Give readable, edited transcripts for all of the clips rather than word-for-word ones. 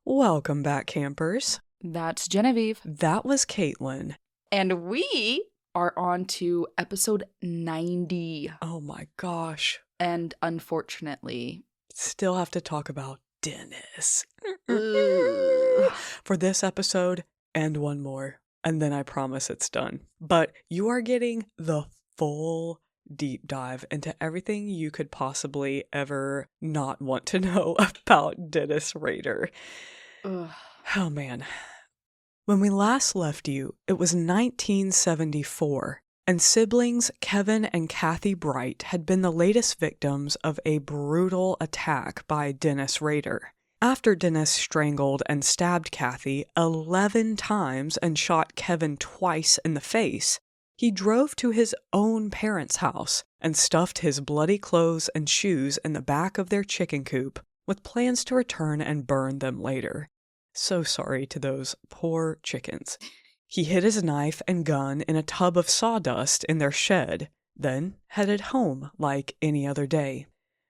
Welcome back, campers. That's Genevieve. That was Kaitlyn. And we are on to episode 90. Oh my gosh. And unfortunately, still have to talk about Dennis. Ugh. For this episode and one more. And then I promise it's done. But you are getting the full deep dive into everything you could possibly ever not want to know about Dennis Rader. Ugh. Oh man. When we last left you, it was 1974, and siblings Kevin and Kathy Bright had been the latest victims of a brutal attack by Dennis Rader. After Dennis strangled and stabbed Kathy 11 times and shot Kevin twice in the face, he drove to his own parents' house and stuffed his bloody clothes and shoes in the back of their chicken coop with plans to return and burn them later. So sorry to those poor chickens. He hid his knife and gun in a tub of sawdust in their shed, then headed home like any other day.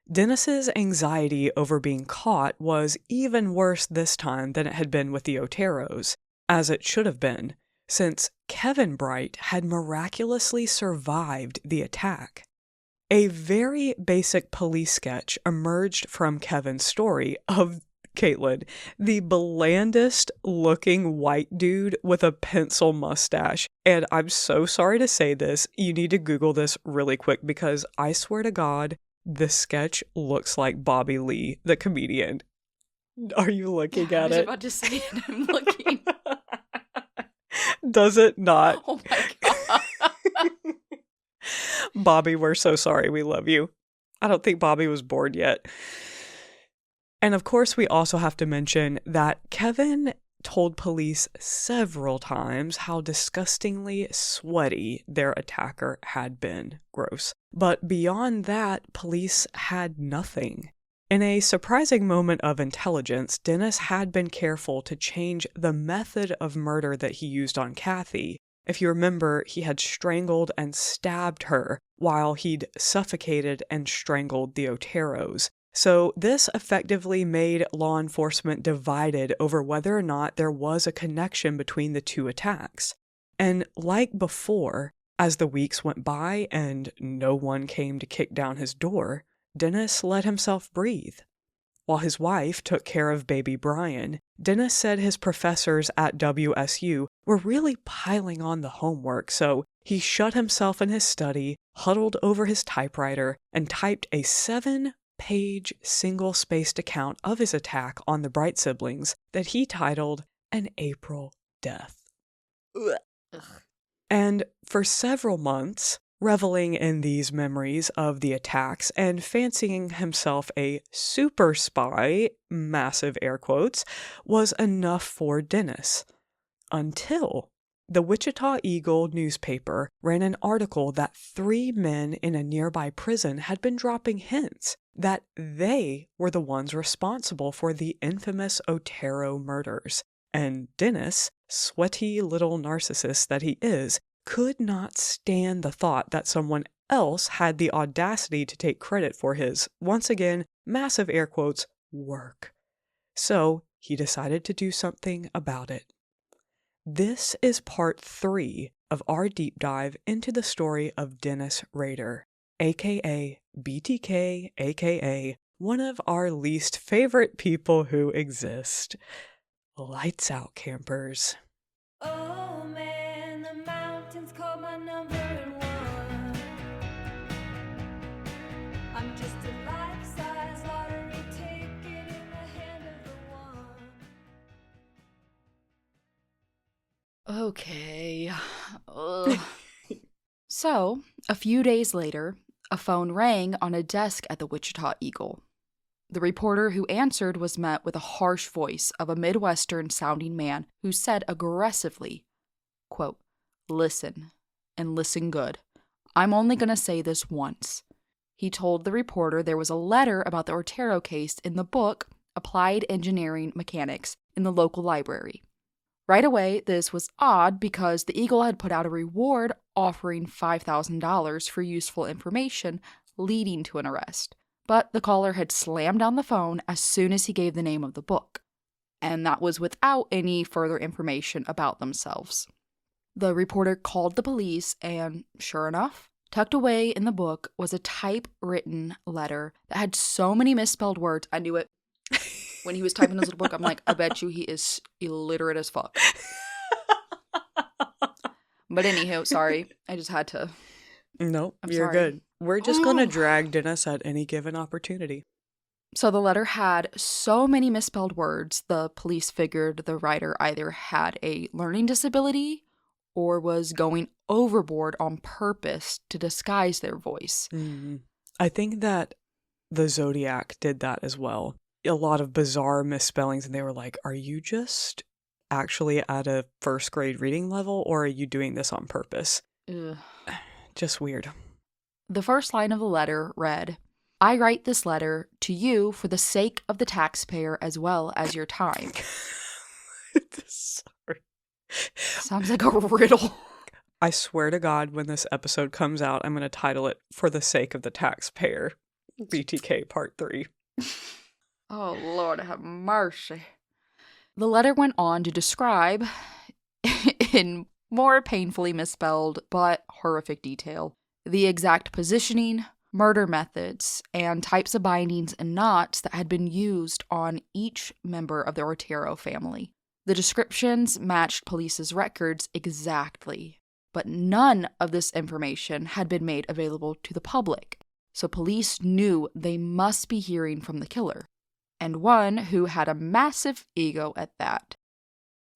Dennis's anxiety over being caught was even worse this time than it had been with the Oteros, as it should have been, since Kevin Bright had miraculously survived the attack. A very basic police sketch emerged from Kevin's story of Kaitlyn, the blandest looking white dude with a pencil mustache. And I'm so sorry to say this, you need to Google this really quick because I swear to God, the sketch looks like Bobby Lee, the comedian. Are you looking at it? I was about to say it, I'm looking. Does it not? Oh my God. Bobby, we're so sorry, we love you. I don't think Bobby was bored yet. And of course, we also have to mention that Kevin told police several times how disgustingly sweaty their attacker had been. Gross. But beyond that, police had nothing. In a surprising moment of intelligence, Dennis had been careful to change the method of murder that he used on Kathy. If you remember, he had strangled and stabbed her while he'd suffocated and strangled the Oteros. So this effectively made law enforcement divided over whether or not there was a connection between the two attacks. And like before, as the weeks went by and no one came to kick down his door, Dennis let himself breathe. While his wife took care of baby Brian, Dennis said his professors at WSU were really piling on the homework, so he shut himself in his study, huddled over his typewriter, and typed a 7-page single-spaced account of his attack on the Bright siblings that he titled An April Death. Ugh. And for several months, reveling in these memories of the attacks and fancying himself a super spy, massive air quotes, was enough for Dennis. Until the Wichita Eagle newspaper ran an article that 3 men in a nearby prison had been dropping hints that they were the ones responsible for the infamous Otero murders. And Dennis, sweaty little narcissist that he is, could not stand the thought that someone else had the audacity to take credit for his, once again, massive air quotes, work. So he decided to do something about it. This is part 3 of our deep dive into the story of Dennis Rader, aka BTK, aka one of our least favorite people who exist. Lights out, campers. Oh man, the mountains call my number one. I'm just a life-size lottery ticket in the hand of the one. Okay. Ugh. So, a few days later, a phone rang on a desk at the Wichita Eagle. The reporter who answered was met with a harsh voice of a Midwestern-sounding man who said aggressively, quote, "Listen, and listen good. I'm only going to say this once." He told the reporter there was a letter about the Otero case in the book Applied Engineering Mechanics in the local library. Right away, this was odd because the Eagle had put out a reward offering $5,000 for useful information leading to an arrest. But the caller had slammed down the phone as soon as he gave the name of the book. and that was without any further information about themselves. The reporter called the police, and sure enough, tucked away in the book was a typewritten letter that had so many misspelled words. I knew it. When he was typing his little book, I'm like, I bet you he is illiterate as fuck. But anywho, sorry. I just had to. Nope, you're sorry. good. We're just going to drag Dennis at any given opportunity. So the letter had so many misspelled words, the police figured the writer either had a learning disability or was going overboard on purpose to disguise their voice. I think that the Zodiac did that as well. A lot of bizarre misspellings, and they were like, are you just actually at a first grade reading level, or are you doing this on purpose? Ugh. Just weird. The first line of the letter read, I write this letter to you for the sake of the taxpayer as well as your time. Sorry. Sounds like a riddle. I swear to God, when this episode comes out, I'm going to title it For the Sake of the Taxpayer, BTK Part 3. Oh, Lord, have mercy. The letter went on to describe, in more painfully misspelled but horrific detail, the exact positioning, murder methods, and types of bindings and knots that had been used on each member of the Otero family. The descriptions matched police's records exactly, but none of this information had been made available to the public, so police knew they must be hearing from the killer, and one who had a massive ego at that.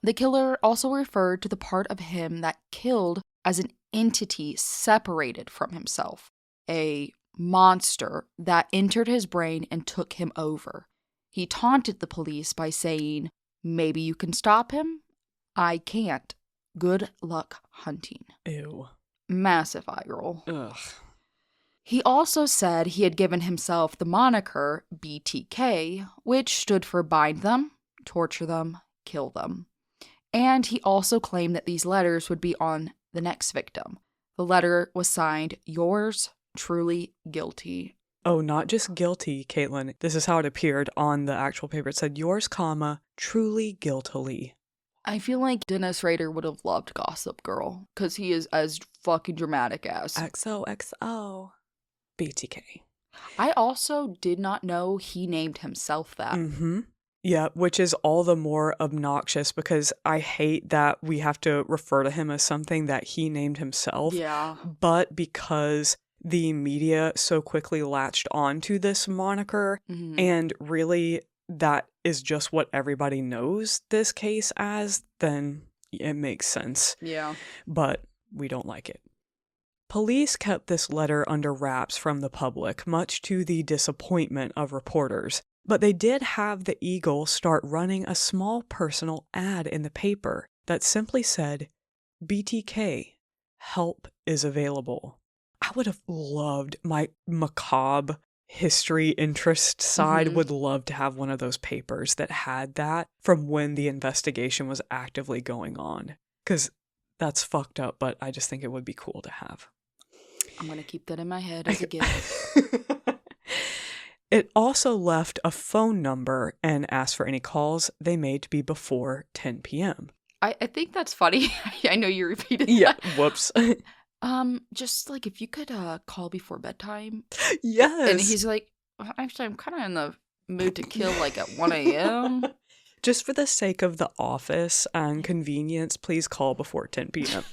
The killer also referred to the part of him that killed as an entity separated from himself, a monster that entered his brain and took him over. He taunted the police by saying, maybe you can stop him? I can't. Good luck hunting. Ew. Massive eye roll. Ugh. He also said he had given himself the moniker BTK, which stood for bind them, torture them, kill them. And he also claimed that these letters would be on the next victim. The letter was signed, yours truly guilty. Oh, not just guilty, Kaitlyn. This is how it appeared on the actual paper. It said, yours, comma, truly guiltily. I feel like Dennis Rader would have loved Gossip Girl, because he is as fucking dramatic as. XOXO. BTK. I also did not know he named himself that. Mm-hmm. Yeah, which is all the more obnoxious because I hate that we have to refer to him as something that he named himself. Yeah. But because the media so quickly latched onto this moniker, and really that is just what everybody knows this case as, then it makes sense. Yeah. But we don't like it. Police kept this letter under wraps from the public, much to the disappointment of reporters. But they did have the Eagle start running a small personal ad in the paper that simply said, BTK, help is available. I would have loved, my macabre history interest side would love to have one of those papers that had that from when the investigation was actively going on. Because that's fucked up, but I just think it would be cool to have. I'm going to keep that in my head as a gift. It also left a phone number and asked for any calls they made to be before 10 p.m. I think that's funny. I know you repeated Yeah, that. whoops. Just like if you could call before bedtime. Yes. And he's like, actually, I'm kind of in the mood to kill like at 1 a.m. Just for the sake of the office and convenience, please call before 10 p.m.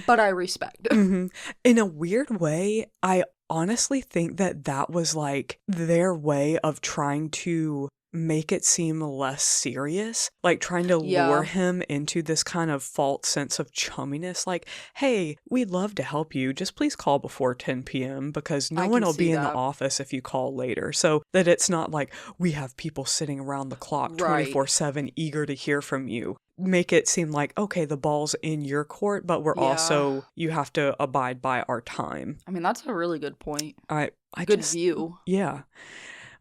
But I respect. In a weird way, I honestly think that that was like their way of trying to make it seem less serious, like trying to lure him into this kind of false sense of chumminess, like, hey, we'd love to help you, just please call before 10 p.m. because no one will be in the office if you call later, so that it's not like we have people sitting around the clock 24/7 eager to hear from you. Make it seem like, okay, the ball's in your court, but we're also, you have to abide by our time. I mean, that's a really good point. I good just, view. Yeah.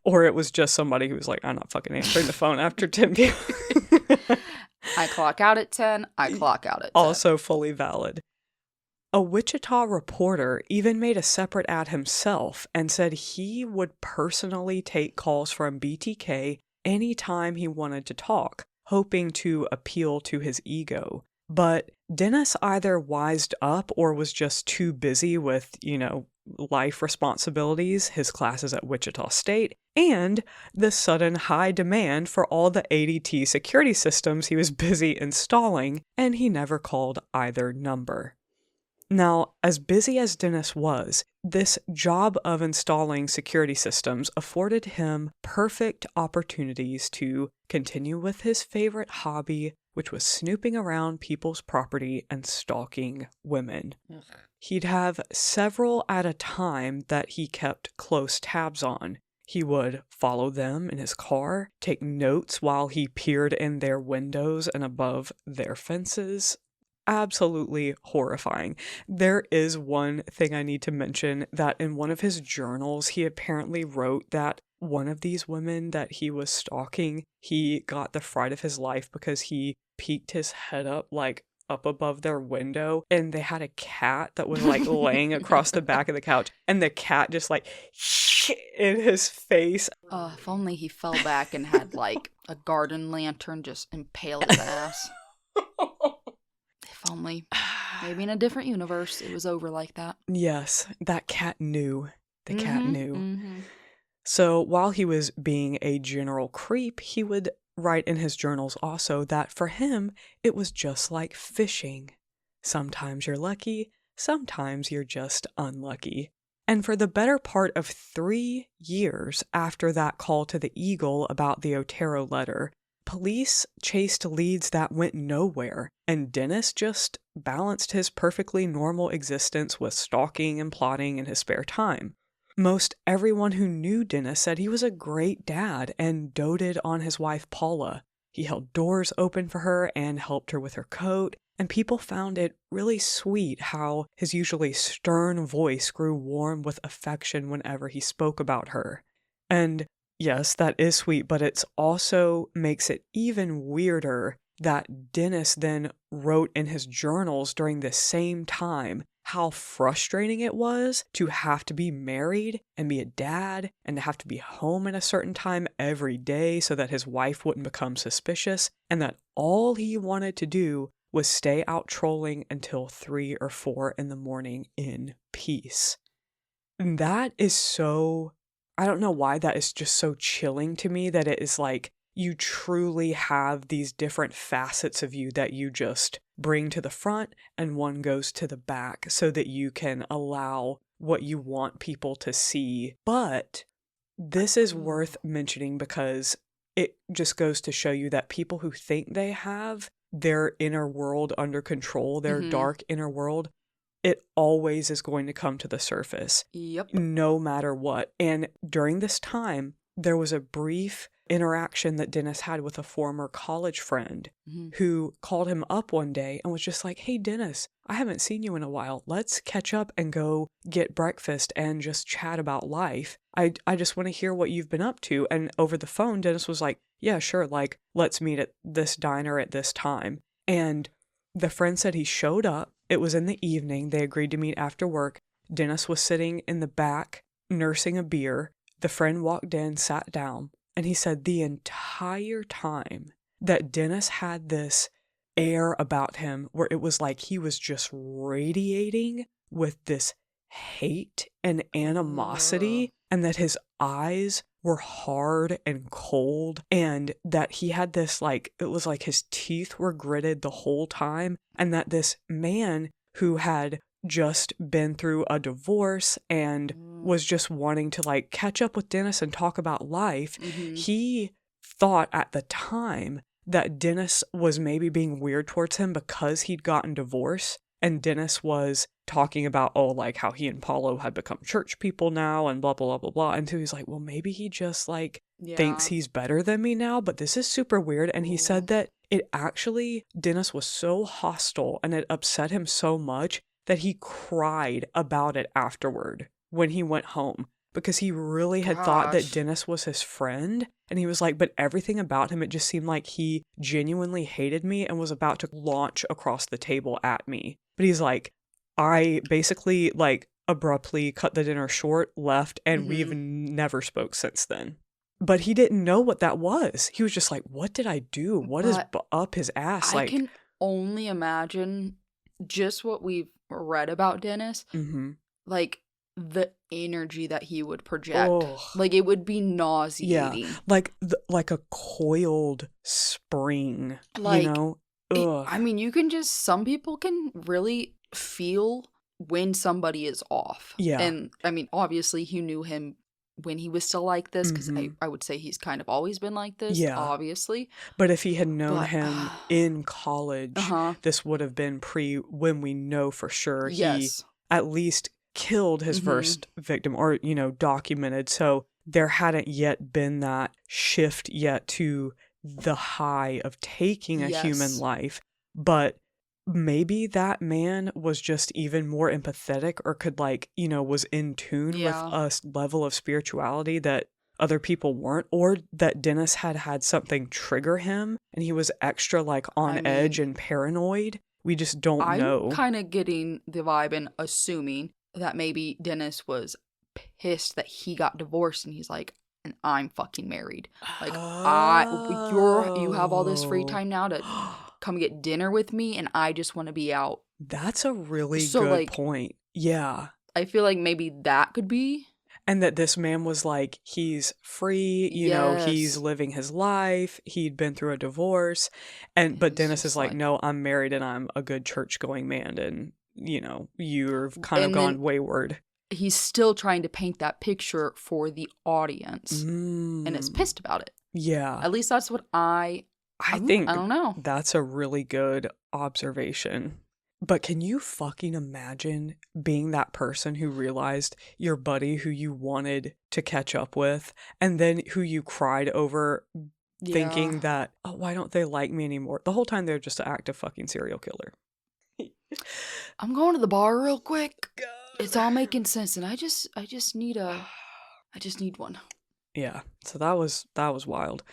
Or it was just somebody who was like, I'm not fucking answering the phone after 10 p.m. I clock out at 10, I clock out at 10. Also fully valid. A Wichita reporter even made a separate ad himself and said he would personally take calls from BTK anytime he wanted to talk. hoping to appeal to his ego. But Dennis either wised up or was just too busy with, life responsibilities, his classes at Wichita State, and the sudden high demand for all the ADT security systems he was busy installing, and he never called either number. Now, as busy as Dennis was, this job of installing security systems afforded him perfect opportunities to continue with his favorite hobby, which was snooping around people's property and stalking women. He'd have several at a time that he kept close tabs on. He would follow them in his car, take notes while he peered in their windows and above their fences. Absolutely horrifying. There is one thing I need to mention, that in one of his journals, he apparently wrote that one of these women that he was stalking, he got the fright of his life because he peeked his head up above their window, and they had a cat that was laying across the back of the couch, and the cat just in his face. If only he fell back and had a garden lantern just impale his ass. If only. Maybe in a different universe it was over like that. Yes, that cat knew. The cat knew. Mm-hmm. So while he was being a general creep, he would write in his journals also that for him, it was just like fishing. Sometimes you're lucky, sometimes you're just unlucky. And for the better part of 3 years after that call to the Eagle about the Otero letter, police chased leads that went nowhere, and Dennis just balanced his perfectly normal existence with stalking and plotting in his spare time. Most everyone who knew Dennis said he was a great dad and doted on his wife Paula. He held doors open for her and helped her with her coat, and people found it really sweet how his usually stern voice grew warm with affection whenever he spoke about her. And yes, that is sweet, but it also makes it even weirder that Dennis then wrote in his journals during the same time how frustrating it was to have to be married and be a dad and to have to be home at a certain time every day so that his wife wouldn't become suspicious, and that all he wanted to do was stay out trolling until 3 or 4 in the morning in peace. And that is so, I don't know why that is just so chilling to me, that it is you truly have these different facets of you that you just bring to the front and one goes to the back so that you can allow what you want people to see. But this is worth mentioning because it just goes to show you that people who think they have their inner world under control, their dark inner world, it always is going to come to the surface. Yep. No matter what. And during this time, there was a brief interaction that Dennis had with a former college friend who called him up one day and was just like, "Hey, Dennis, I haven't seen you in a while. Let's catch up and go get breakfast and just chat about life. I just want to hear what you've been up to." And over the phone, Dennis was like, "Yeah, sure. Let's meet at this diner at this time." And the friend said he showed up. It was in the evening. They agreed to meet after work. Dennis was sitting in the back nursing a beer. The friend walked in, sat down, and he said the entire time that Dennis had this air about him where it was like he was just radiating with this hate and animosity, and that his eyes were hard and cold, and that he had this it was like his teeth were gritted the whole time, and that this man who had just been through a divorce and was just wanting to catch up with Dennis and talk about life, he thought at the time that Dennis was maybe being weird towards him because he'd gotten divorced, and Dennis was talking about how he and Paulo had become church people now and blah blah blah blah blah. And so he's like, well, maybe he just thinks he's better than me now, but this is super weird. And he said that it actually, Dennis was so hostile and it upset him so much that he cried about it afterward when he went home, because he really had thought that Dennis was his friend. And he was like, but everything about him, it just seemed like he genuinely hated me and was about to launch across the table at me. But he's like, I basically abruptly cut the dinner short, left, and we've never spoke since then. But he didn't know what that was. He was just like, what did I do? What is But up his ass? I Like, can only imagine just what we've read about Dennis. mhm. Like, the energy that he would project. Oh. Like, it would be Yeah, nauseating. like a coiled spring, Like, you know? Ugh. I mean, some people can really feel when somebody is off. Yeah. And, I mean, obviously, he knew him when he was still like this, because Mhm. I would say he's kind of always been like this, Yeah. obviously. But if he had known But, him in college, Uh-huh. this would have been when we know for sure he Yes. at least killed his Mhm. first victim, or, documented. So there hadn't yet been that shift yet to the high of taking a human Yes. life. But maybe that man was just even more empathetic, or could, was in tune Yeah. with a level of spirituality that other people weren't, or that Dennis had something trigger him and he was extra on edge and paranoid. We just don't I'm know. kind of getting the vibe and assuming that maybe Dennis was pissed that he got divorced and he's like, and I'm fucking married. Like, you have all this free time now to come get dinner with me, and I just want to be out. That's a really So, good point. Yeah. I feel like maybe that could be. And that this man was like, he's free, he's Yes. living his life, he'd been through a divorce, but It's Dennis is just like, like- no, I'm married and I'm a good church-going man, and, you've kind of And gone then- wayward. He's still trying to paint that picture for the audience and is Mm, pissed about it. yeah. At least that's what I think I don't know. that's a really good observation. But can you fucking imagine being that person who realized your buddy who you wanted to catch up with, and then who you cried over, thinking that, oh, why don't they like me anymore? The whole time they're just an active fucking serial killer. I'm going to the bar real quick. It's all making sense, and I just need one. Yeah, so that was wild.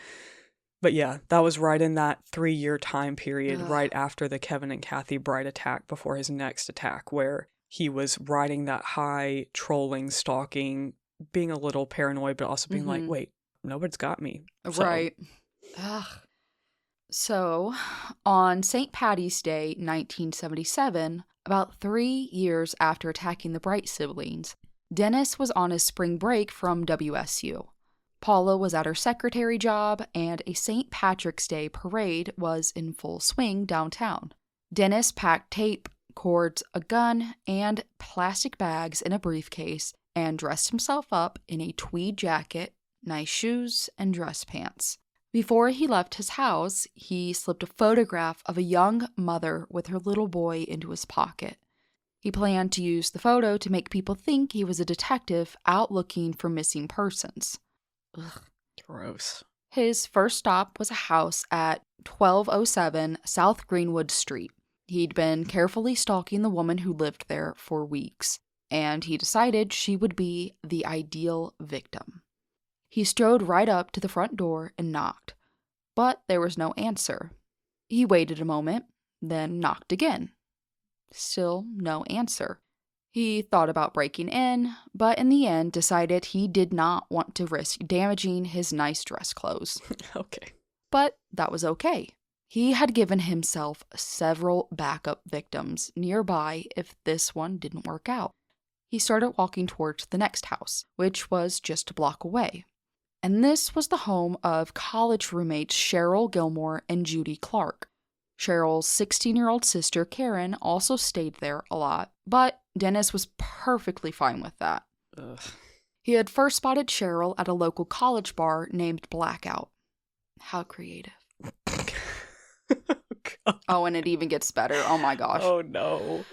But yeah, that was right in that 3-year time period, Ugh. right after the Kevin and Kathy Bright attack, before his next attack, where he was riding that high, trolling, stalking, being a little paranoid, but also being like, Mhm. wait, nobody's got me. So- Right. Ugh. So, on St. Patty's Day, 1977, about 3 years after attacking the Bright siblings, Dennis was on his spring break from WSU. Paula was at her secretary job, and a St. Patrick's Day parade was in full swing downtown. Dennis packed tape, cords, a gun, and plastic bags in a briefcase and dressed himself up in a tweed jacket, nice shoes, and dress pants. Before he left his house, he slipped a photograph of a young mother with her little boy into his pocket. He planned to use the photo to make people think he was a detective out looking for missing persons. Ugh. Gross. His first stop was a house at 1207 South Greenwood Street. He'd been carefully stalking the woman who lived there for weeks, and he decided she would be the ideal victim. He strode right up to the front door and knocked, but there was no answer. He waited a moment, then knocked again. Still no answer. He thought about breaking in, but in the end decided he did not want to risk damaging his nice dress clothes. Okay. But that was okay. He had given himself several backup victims nearby if this one didn't work out. He started walking towards the next house, which was just a block away. And this was the home of college roommates Cheryl Gilmore and Judy Clark. Cheryl's 16-year-old sister, Karen, also stayed there a lot, but Dennis was perfectly fine with that. Ugh. He had first spotted Cheryl at a local college bar named Blackout. How creative. God. Oh, and it even gets better. Oh my gosh. Oh no.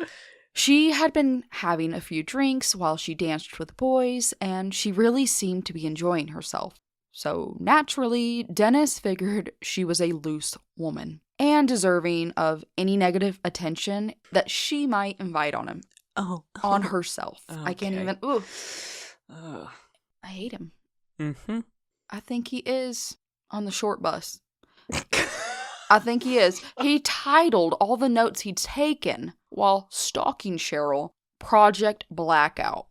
She had been having a few drinks while she danced with the boys, and she really seemed to be enjoying herself. So naturally, Dennis figured she was a loose woman and deserving of any negative attention that she might invite on him, on herself. I can't Okay. even. Ooh, Ugh. I hate him. Mm-hmm. I think he is on the short bus. I think he is. He titled all the notes he'd taken while stalking Cheryl, Project Blackout.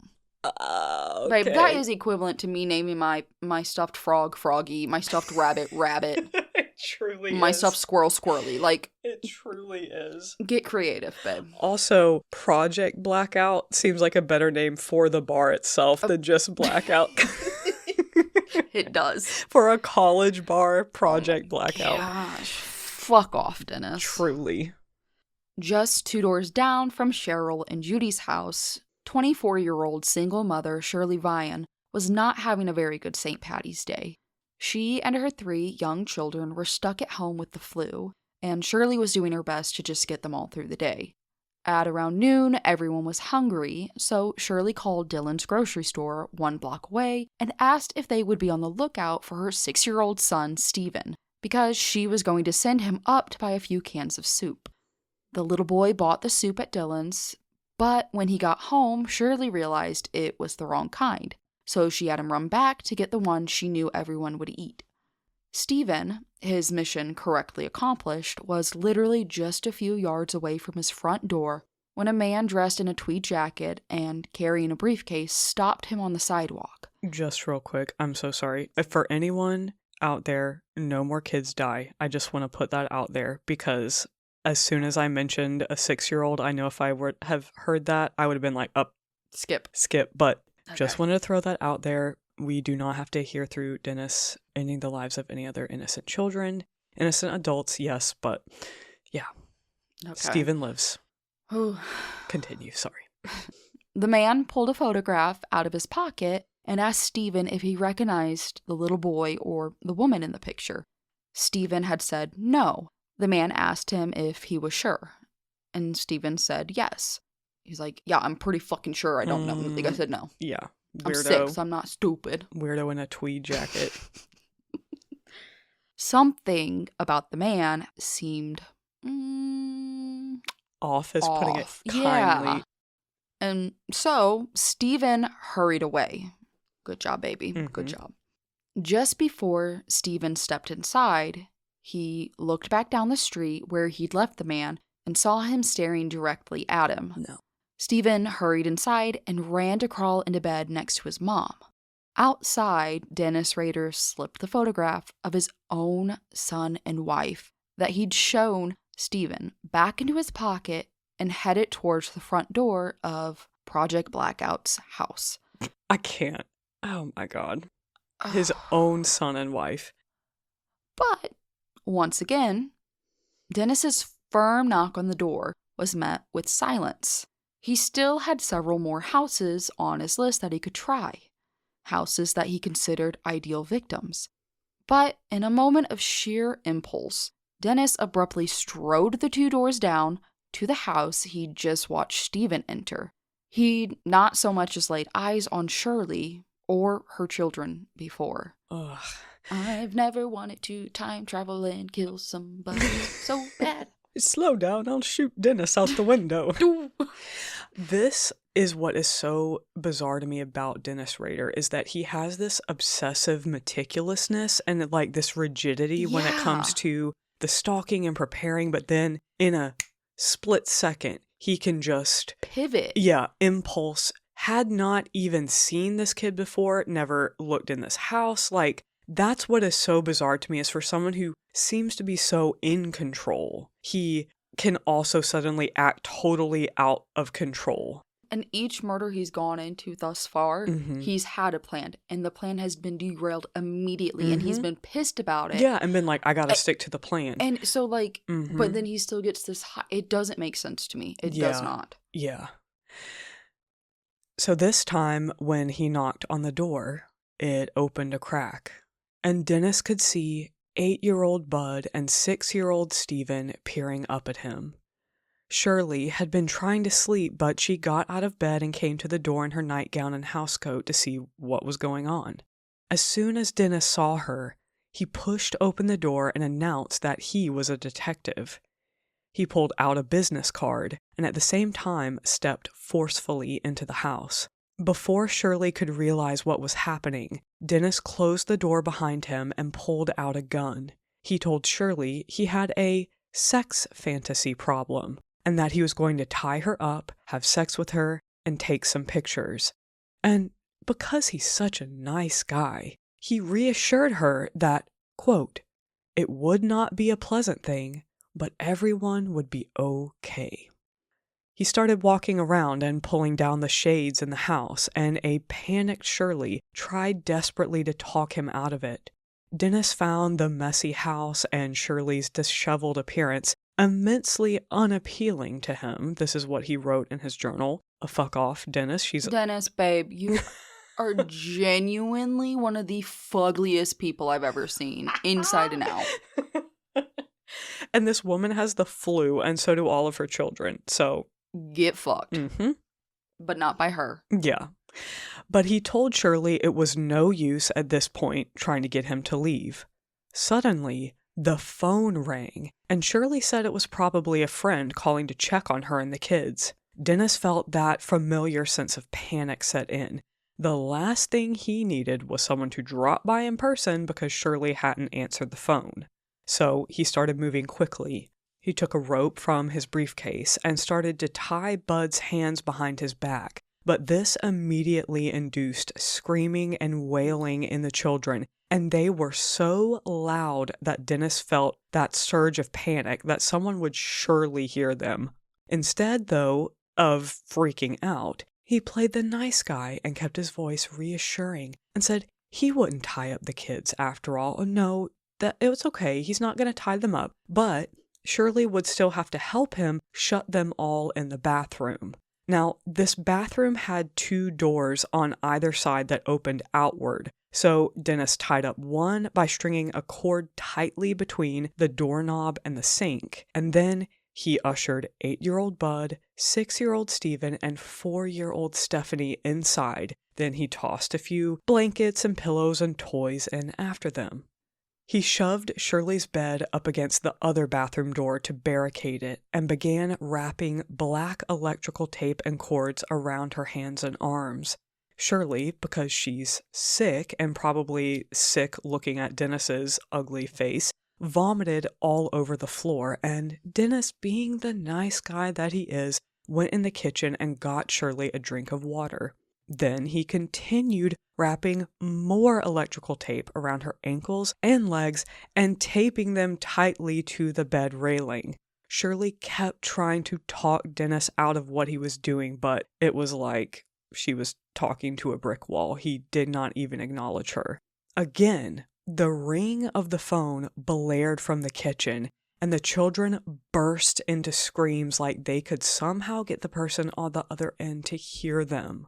Okay. Babe, that is equivalent to me naming my stuffed frog, Froggy, my stuffed rabbit, Rabbit, It truly my is. stuffed squirrel, Squirrely. Like, It truly is. get creative, babe. Also, Project Blackout seems like a better name for the bar itself than just Blackout. It does. For a college bar, Project Blackout. Gosh. Fuck off, Dennis. Truly. Just 2 doors down from Cheryl and Judy's house, 24-year-old single mother Shirley Vian was not having a very good St. Patty's Day. She and her 3 young children were stuck at home with the flu, and Shirley was doing her best to just get them all through the day. At around noon, everyone was hungry, so Shirley called Dylan's grocery store 1 block away and asked if they would be on the lookout for her 6-year-old son, Steven, because she was going to send him up to buy a few cans of soup. The little boy bought the soup at Dylan's, but when he got home, Shirley realized it was the wrong kind, so she had him run back to get the one she knew everyone would eat. Steven, his mission correctly accomplished, was literally just a few yards away from his front door when a man dressed in a tweed jacket and carrying a briefcase stopped him on the sidewalk. Just real quick, I'm so sorry. For anyone out there, no more kids die. I just want to put that out there because as soon as I mentioned a 6-year-old, I know if I would have heard that, I would have been like, Skip. But just Okay. wanted to throw that out there. We do not have to hear through Dennis ending the lives of any other innocent children. Innocent adults, yes, but yeah. Okay. Steven lives. Ooh. Continue, sorry. The man pulled a photograph out of his pocket and asked Steven if he recognized the little boy or the woman in the picture. Steven had said no. The man asked him if he was sure, and Steven said yes. He's like, yeah, I'm pretty fucking sure I don't know. Like I said no. Yeah. I'm Weirdo. 6, I'm not stupid. Weirdo in a tweed jacket. Something about the man seemed Off is putting it off. kindly. Yeah. And so Steven hurried away. Good job, baby. Good Mhm. job. Just before Steven stepped inside, he looked back down the street where he'd left the man and saw him staring directly at him. No. Steven hurried inside and ran to crawl into bed next to his mom. Outside, Dennis Rader slipped the photograph of his own son and wife that he'd shown Steven back into his pocket and headed towards the front door of Project Blackout's house. I can't. Oh my god. His own son and wife. But, once again, Dennis's firm knock on the door was met with silence. He still had several more houses on his list that he could try. Houses that he considered ideal victims. But in a moment of sheer impulse, Dennis abruptly strode the 2 doors down to the house he'd just watched Steven enter. He'd not so much as laid eyes on Shirley or her children before. Ugh. I've never wanted to time travel and kill somebody so bad. Slow down, I'll shoot Dennis out the window. This is what is so bizarre to me about Dennis Rader, is that he has this obsessive meticulousness and like this rigidity when it comes to the stalking and preparing, but then in a split second, he can just Pivot. impulse. Had not even seen this kid before, never looked in this house. Like, that's what is so bizarre to me, is for someone who seems to be so in control, he can also suddenly act totally out of control. And each murder he's gone into thus far, Mhm. he's had a plan, and the plan has been derailed immediately, and he's Mhm. been pissed about it. Yeah, and been like, I gotta stick to the plan. And so, like, Mhm. but then he still gets this high. It doesn't make sense to me. It does Yeah. not. Yeah. So this time, when he knocked on the door, it opened a crack, and Dennis could see 8-year-old Bud and 6-year-old Steven peering up at him. Shirley had been trying to sleep, but she got out of bed and came to the door in her nightgown and housecoat to see what was going on. As soon as Dennis saw her, he pushed open the door and announced that he was a detective. He pulled out a business card and at the same time stepped forcefully into the house. Before Shirley could realize what was happening, Dennis closed the door behind him and pulled out a gun. He told Shirley he had a sex fantasy problem and that he was going to tie her up, have sex with her, and take some pictures. And because he's such a nice guy, he reassured her that, quote, it would not be a pleasant thing, but everyone would be okay. He started walking around and pulling down the shades in the house, and a panicked Shirley tried desperately to talk him out of it. Dennis found the messy house and Shirley's disheveled appearance immensely unappealing to him. This is what he wrote in his journal. Fuck off, Dennis. Dennis, babe, you are genuinely one of the fuggliest people I've ever seen, inside and out. And this woman has the flu, and so do all of her children, so... Get fucked. Mm-hmm. But not by her. Yeah. But he told Shirley it was no use at this point trying to get him to leave. Suddenly, the phone rang, and Shirley said it was probably a friend calling to check on her and the kids. Dennis felt that familiar sense of panic set in. The last thing he needed was someone to drop by in person because Shirley hadn't answered the phone. So he started moving quickly. He took a rope from his briefcase and started to tie Bud's hands behind his back, but this immediately induced screaming and wailing in the children, and they were so loud that Dennis felt that surge of panic that someone would surely hear them. Instead, though, of freaking out, he played the nice guy and kept his voice reassuring and said he wouldn't tie up the kids after all. No, that it was okay. He's not going to tie them up, but Shirley would still have to help him shut them all in the bathroom. Now, this bathroom had 2 doors on either side that opened outward, so Dennis tied up one by stringing a cord tightly between the doorknob and the sink, and then he ushered 8-year-old Bud, 6-year-old Stephen, and 4-year-old Stephanie inside. Then he tossed a few blankets and pillows and toys in after them. He shoved Shirley's bed up against the other bathroom door to barricade it and began wrapping black electrical tape and cords around her hands and arms. Shirley, because she's sick and probably sick looking at Dennis's ugly face, vomited all over the floor, and Dennis, being the nice guy that he is, went in the kitchen and got Shirley a drink of water. Then he continued wrapping more electrical tape around her ankles and legs and taping them tightly to the bed railing. Shirley kept trying to talk Dennis out of what he was doing, but it was like she was talking to a brick wall. He did not even acknowledge her. Again, the ring of the phone blared from the kitchen, and the children burst into screams like they could somehow get the person on the other end to hear them.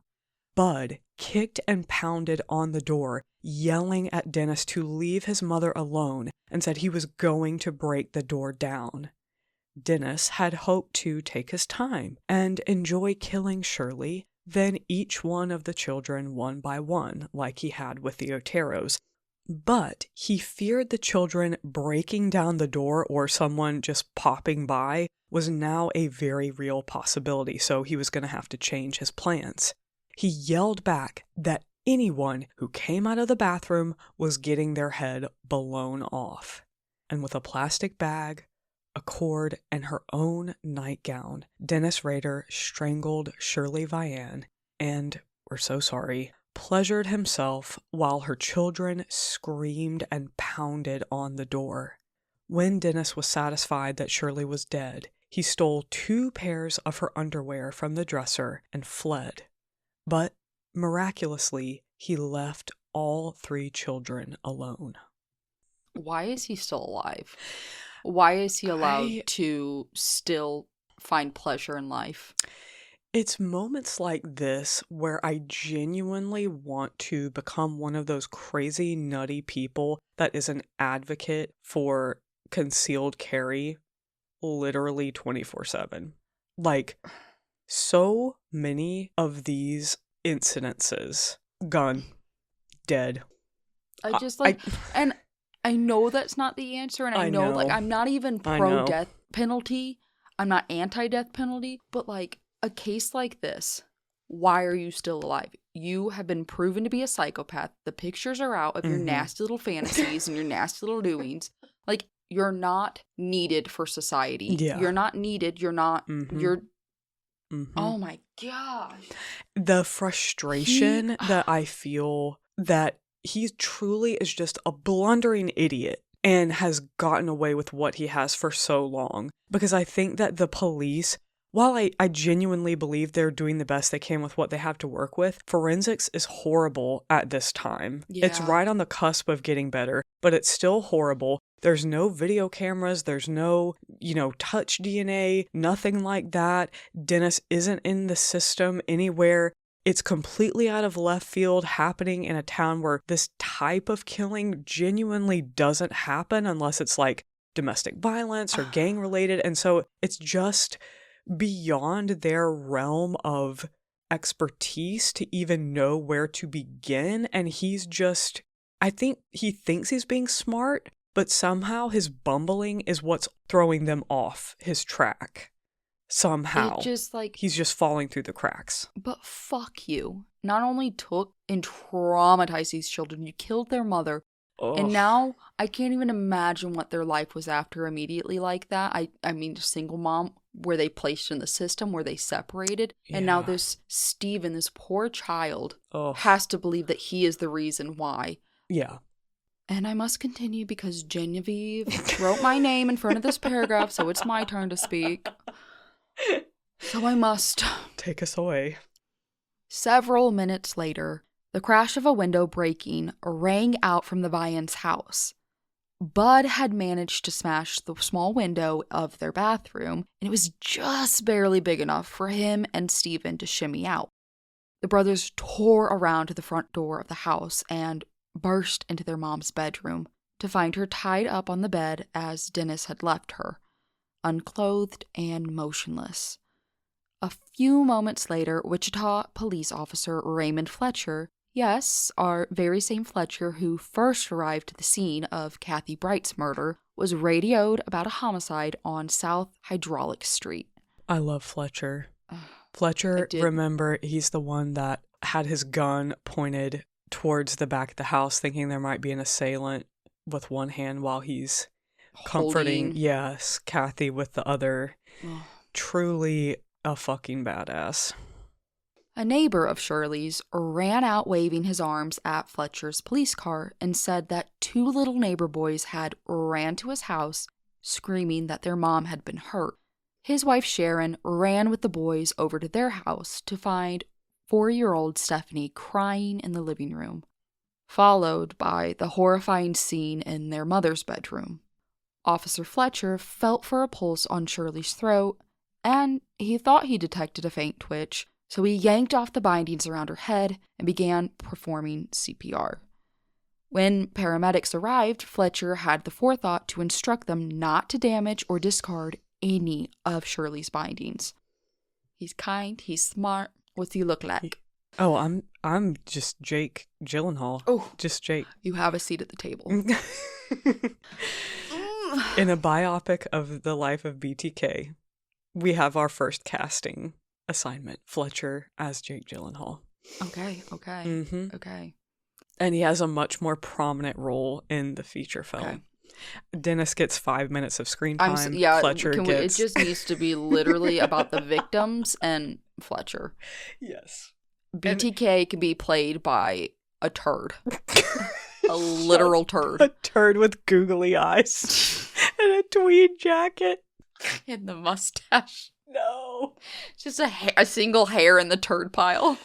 Bud kicked and pounded on the door, yelling at Dennis to leave his mother alone, and said he was going to break the door down. Dennis had hoped to take his time and enjoy killing Shirley, then each one of the children one by one, like he had with the Oteros. But he feared the children breaking down the door or someone just popping by was now a very real possibility, so he was going to have to change his plans. He yelled back that anyone who came out of the bathroom was getting their head blown off. And with a plastic bag, a cord, and her own nightgown, Dennis Rader strangled Shirley Vian and, we're so sorry, pleasured himself while her children screamed and pounded on the door. When Dennis was satisfied that Shirley was dead, he stole 2 pairs of her underwear from the dresser and fled. But, miraculously, he left all 3 children alone. Why is he still alive? Why is he allowed to still find pleasure in life? It's moments like this where I genuinely want to become one of those crazy, nutty people that is an advocate for concealed carry literally 24/7. Like, so many of these incidences, gun, dead. I just and I know that's not the answer, and I know, like, I'm not even pro-death penalty. I'm not anti-death penalty, but, like, a case like this, why are you still alive? You have been proven to be a psychopath. The pictures are out of your nasty little fantasies and your nasty little doings. Like, you're not needed for society. Yeah. You're not needed. You're not, you're Oh my gosh. The frustration that I feel that he truly is just a blundering idiot and has gotten away with what he has for so long. Because I think that the police, while I genuinely believe they're doing the best they can with what they have to work with, forensics is horrible at this time. It's Yeah. right on the cusp of getting better, but it's still horrible. There's no video cameras. There's no, touch DNA, nothing like that. Dennis isn't in the system anywhere. It's completely out of left field, happening in a town where this type of killing genuinely doesn't happen unless it's like domestic violence or gang related. And so it's just beyond their realm of expertise to even know where to begin. And I think he thinks he's being smart, but somehow his bumbling is what's throwing them off his track. Somehow. It just He's just falling through the cracks. But fuck you. Not only took and traumatized these children, you killed their mother. Ugh. And now I can't even imagine what their life was after immediately like that. I mean, single mom, were they placed in the system? Were they separated? And now Yeah. this Steven, this poor child, Ugh. has to believe that he is the reason why. Yeah. And I must continue because Genevieve wrote my name in front of this paragraph, so it's my turn to speak. So I must. Take us away. Several minutes later, the crash of a window breaking rang out from the Vian's house. Bud had managed to smash the small window of their bathroom, and it was just barely big enough for him and Steven to shimmy out. The brothers tore around to the front door of the house and burst into their mom's bedroom to find her tied up on the bed as Dennis had left her, unclothed and motionless. A few moments later, Wichita police officer Raymond Fletcher, yes, our very same Fletcher who first arrived at the scene of Kathy Bright's murder, was radioed about a homicide on South Hydraulic Street. I love Fletcher. Fletcher, remember, he's the one that had his gun pointed towards the back of the house, thinking there might be an assailant with one hand while he's comforting, yes, Kathy with the other. Truly a fucking badass. A neighbor of Shirley's ran out waving his arms at Fletcher's police car and said that two little neighbor boys had ran to his house screaming that their mom had been hurt. His wife Sharon ran with the boys over to their house to find 4-year-old Stephanie crying in the living room, followed by the horrifying scene in their mother's bedroom. Officer Fletcher felt for a pulse on Shirley's throat, and he thought he detected a faint twitch, so he yanked off the bindings around her head and began performing CPR. When paramedics arrived, Fletcher had the forethought to instruct them not to damage or discard any of Shirley's bindings. He's kind, he's smart. What's he look like? Oh, I'm just Jake Gyllenhaal. Oh, just Jake. You have a seat at the table. In a biopic of the life of BTK, we have our first casting assignment. Fletcher as Jake Gyllenhaal. Okay. Mm-hmm. Okay. And he has a much more prominent role in the feature film. Okay. Dennis gets 5 minutes of screen time. Fletcher gets... It just needs to be literally about the victims and Fletcher. Yes. BTK can be played by a turd. A literal turd. A turd with googly eyes and a tweed jacket. And the mustache. No. Just a single hair in the turd pile.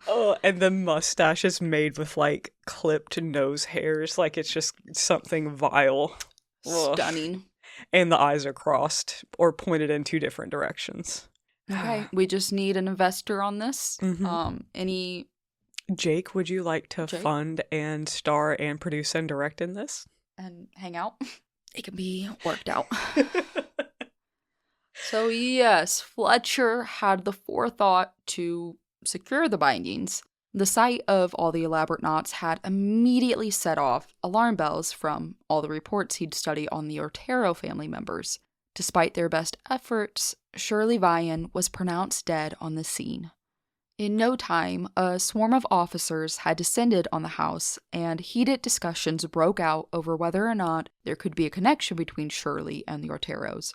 Oh, and the mustache is made with, like, clipped nose hairs. Like, it's just something vile. Stunning. Ugh. And the eyes are crossed or pointed in 2 different directions. Okay, we just need an investor on this. Mm-hmm. Jake, would you like to fund and star and produce and direct in this? And hang out? It can be worked out. So yes, Fletcher had the forethought to secure the bindings. The sight of all the elaborate knots had immediately set off alarm bells from all the reports he'd studied on the Otero family members. Despite their best efforts, Shirley Vian was pronounced dead on the scene. In no time, a swarm of officers had descended on the house, and heated discussions broke out over whether or not there could be a connection between Shirley and the Oteros,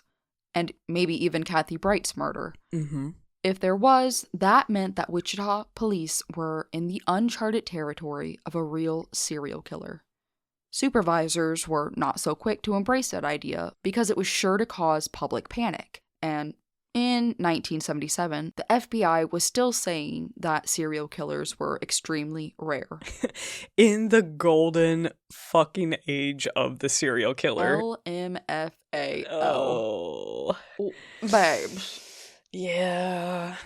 and maybe even Kathy Bright's murder. Mm-hmm. If there was, that meant that Wichita police were in the uncharted territory of a real serial killer. Supervisors were not so quick to embrace that idea because it was sure to cause public panic. And in 1977, the FBI was still saying that serial killers were extremely rare. In the golden fucking age of the serial killer. LMFAO. Oh. Babes. Yeah.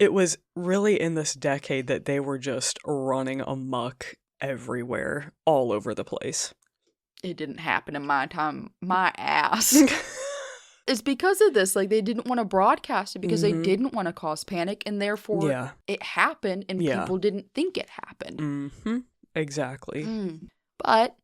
It was really in this decade that they were just running amok everywhere, all over the place. It didn't happen in my time. My ass. It's because of this. Like, they didn't want to broadcast it because they didn't want to cause panic, and therefore it happened, and people didn't think it happened. Mm-hmm. Exactly. But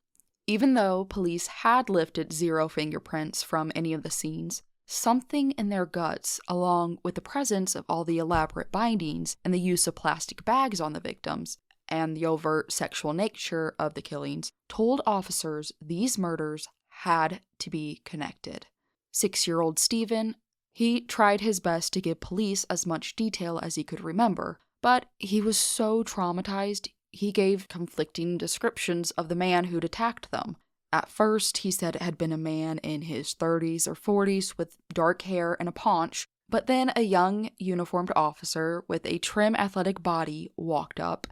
even though police had lifted 0 fingerprints from any of the scenes, something in their guts, along with the presence of all the elaborate bindings and the use of plastic bags on the victims, and the overt sexual nature of the killings, told officers these murders had to be connected. 6-year-old Stephen, he tried his best to give police as much detail as he could remember, but he was so traumatized, he gave conflicting descriptions of the man who'd attacked them. At first, he said it had been a man in his 30s or 40s with dark hair and a paunch, but then a young uniformed officer with a trim athletic body walked up,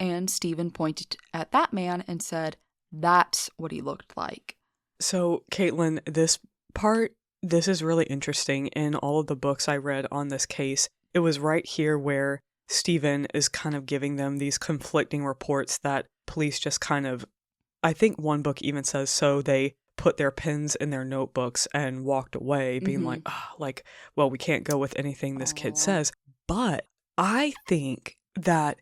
and Stephen pointed at that man and said, "That's what he looked like." So, Kaitlyn, this is really interesting. In all of the books I read on this case, it was right here where Stephen is kind of giving them these conflicting reports that police just kind of, I think one book even says, so they put their pens in their notebooks and walked away, being like, well, we can't go with anything this kid says. But I think that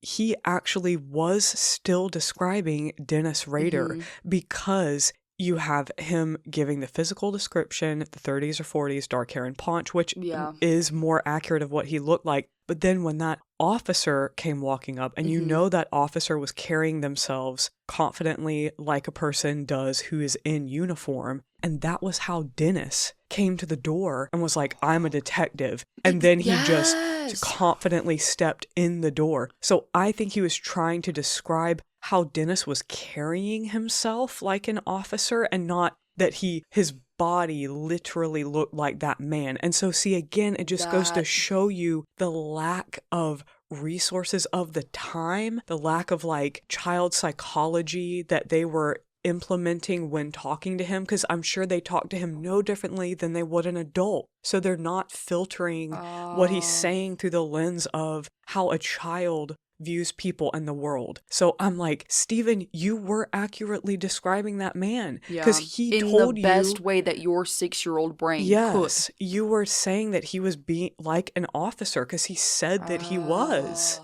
he actually was still describing Dennis Rader because you have him giving the physical description, the 30s or 40s, dark hair and paunch, which is more accurate of what he looked like. But then when that officer came walking up, and you know that officer was carrying themselves confidently like a person does who is in uniform, and that was how Dennis came to the door and was like, "I'm a detective." And then he just confidently stepped in the door. So I think he was trying to describe how Dennis was carrying himself like an officer, and not that his body literally looked like that man. And so, see, again, it just goes to show you the lack of resources of the time, the lack of like child psychology that they were implementing when talking to him, because I'm sure they talk to him no differently than they would an adult. So they're not filtering what he's saying through the lens of how a child views people and the world. So I'm like, Stephen, you were accurately describing that man, because he told you in the best way that your 6-year-old brain could. Yes, you were saying that he was being like an officer because he said that he was.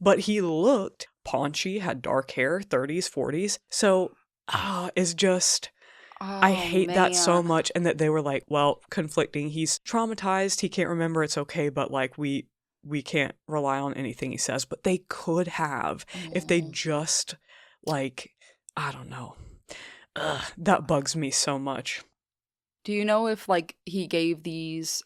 But he looked paunchy, had dark hair, 30s, 40s. So it's just, I hate that so much. And that they were like, well, conflicting. He's traumatized. He can't remember. It's okay. But like, we can't rely on anything he says. But they could have if they just, like, I don't know. That bugs me so much. Do you know if, like, he gave these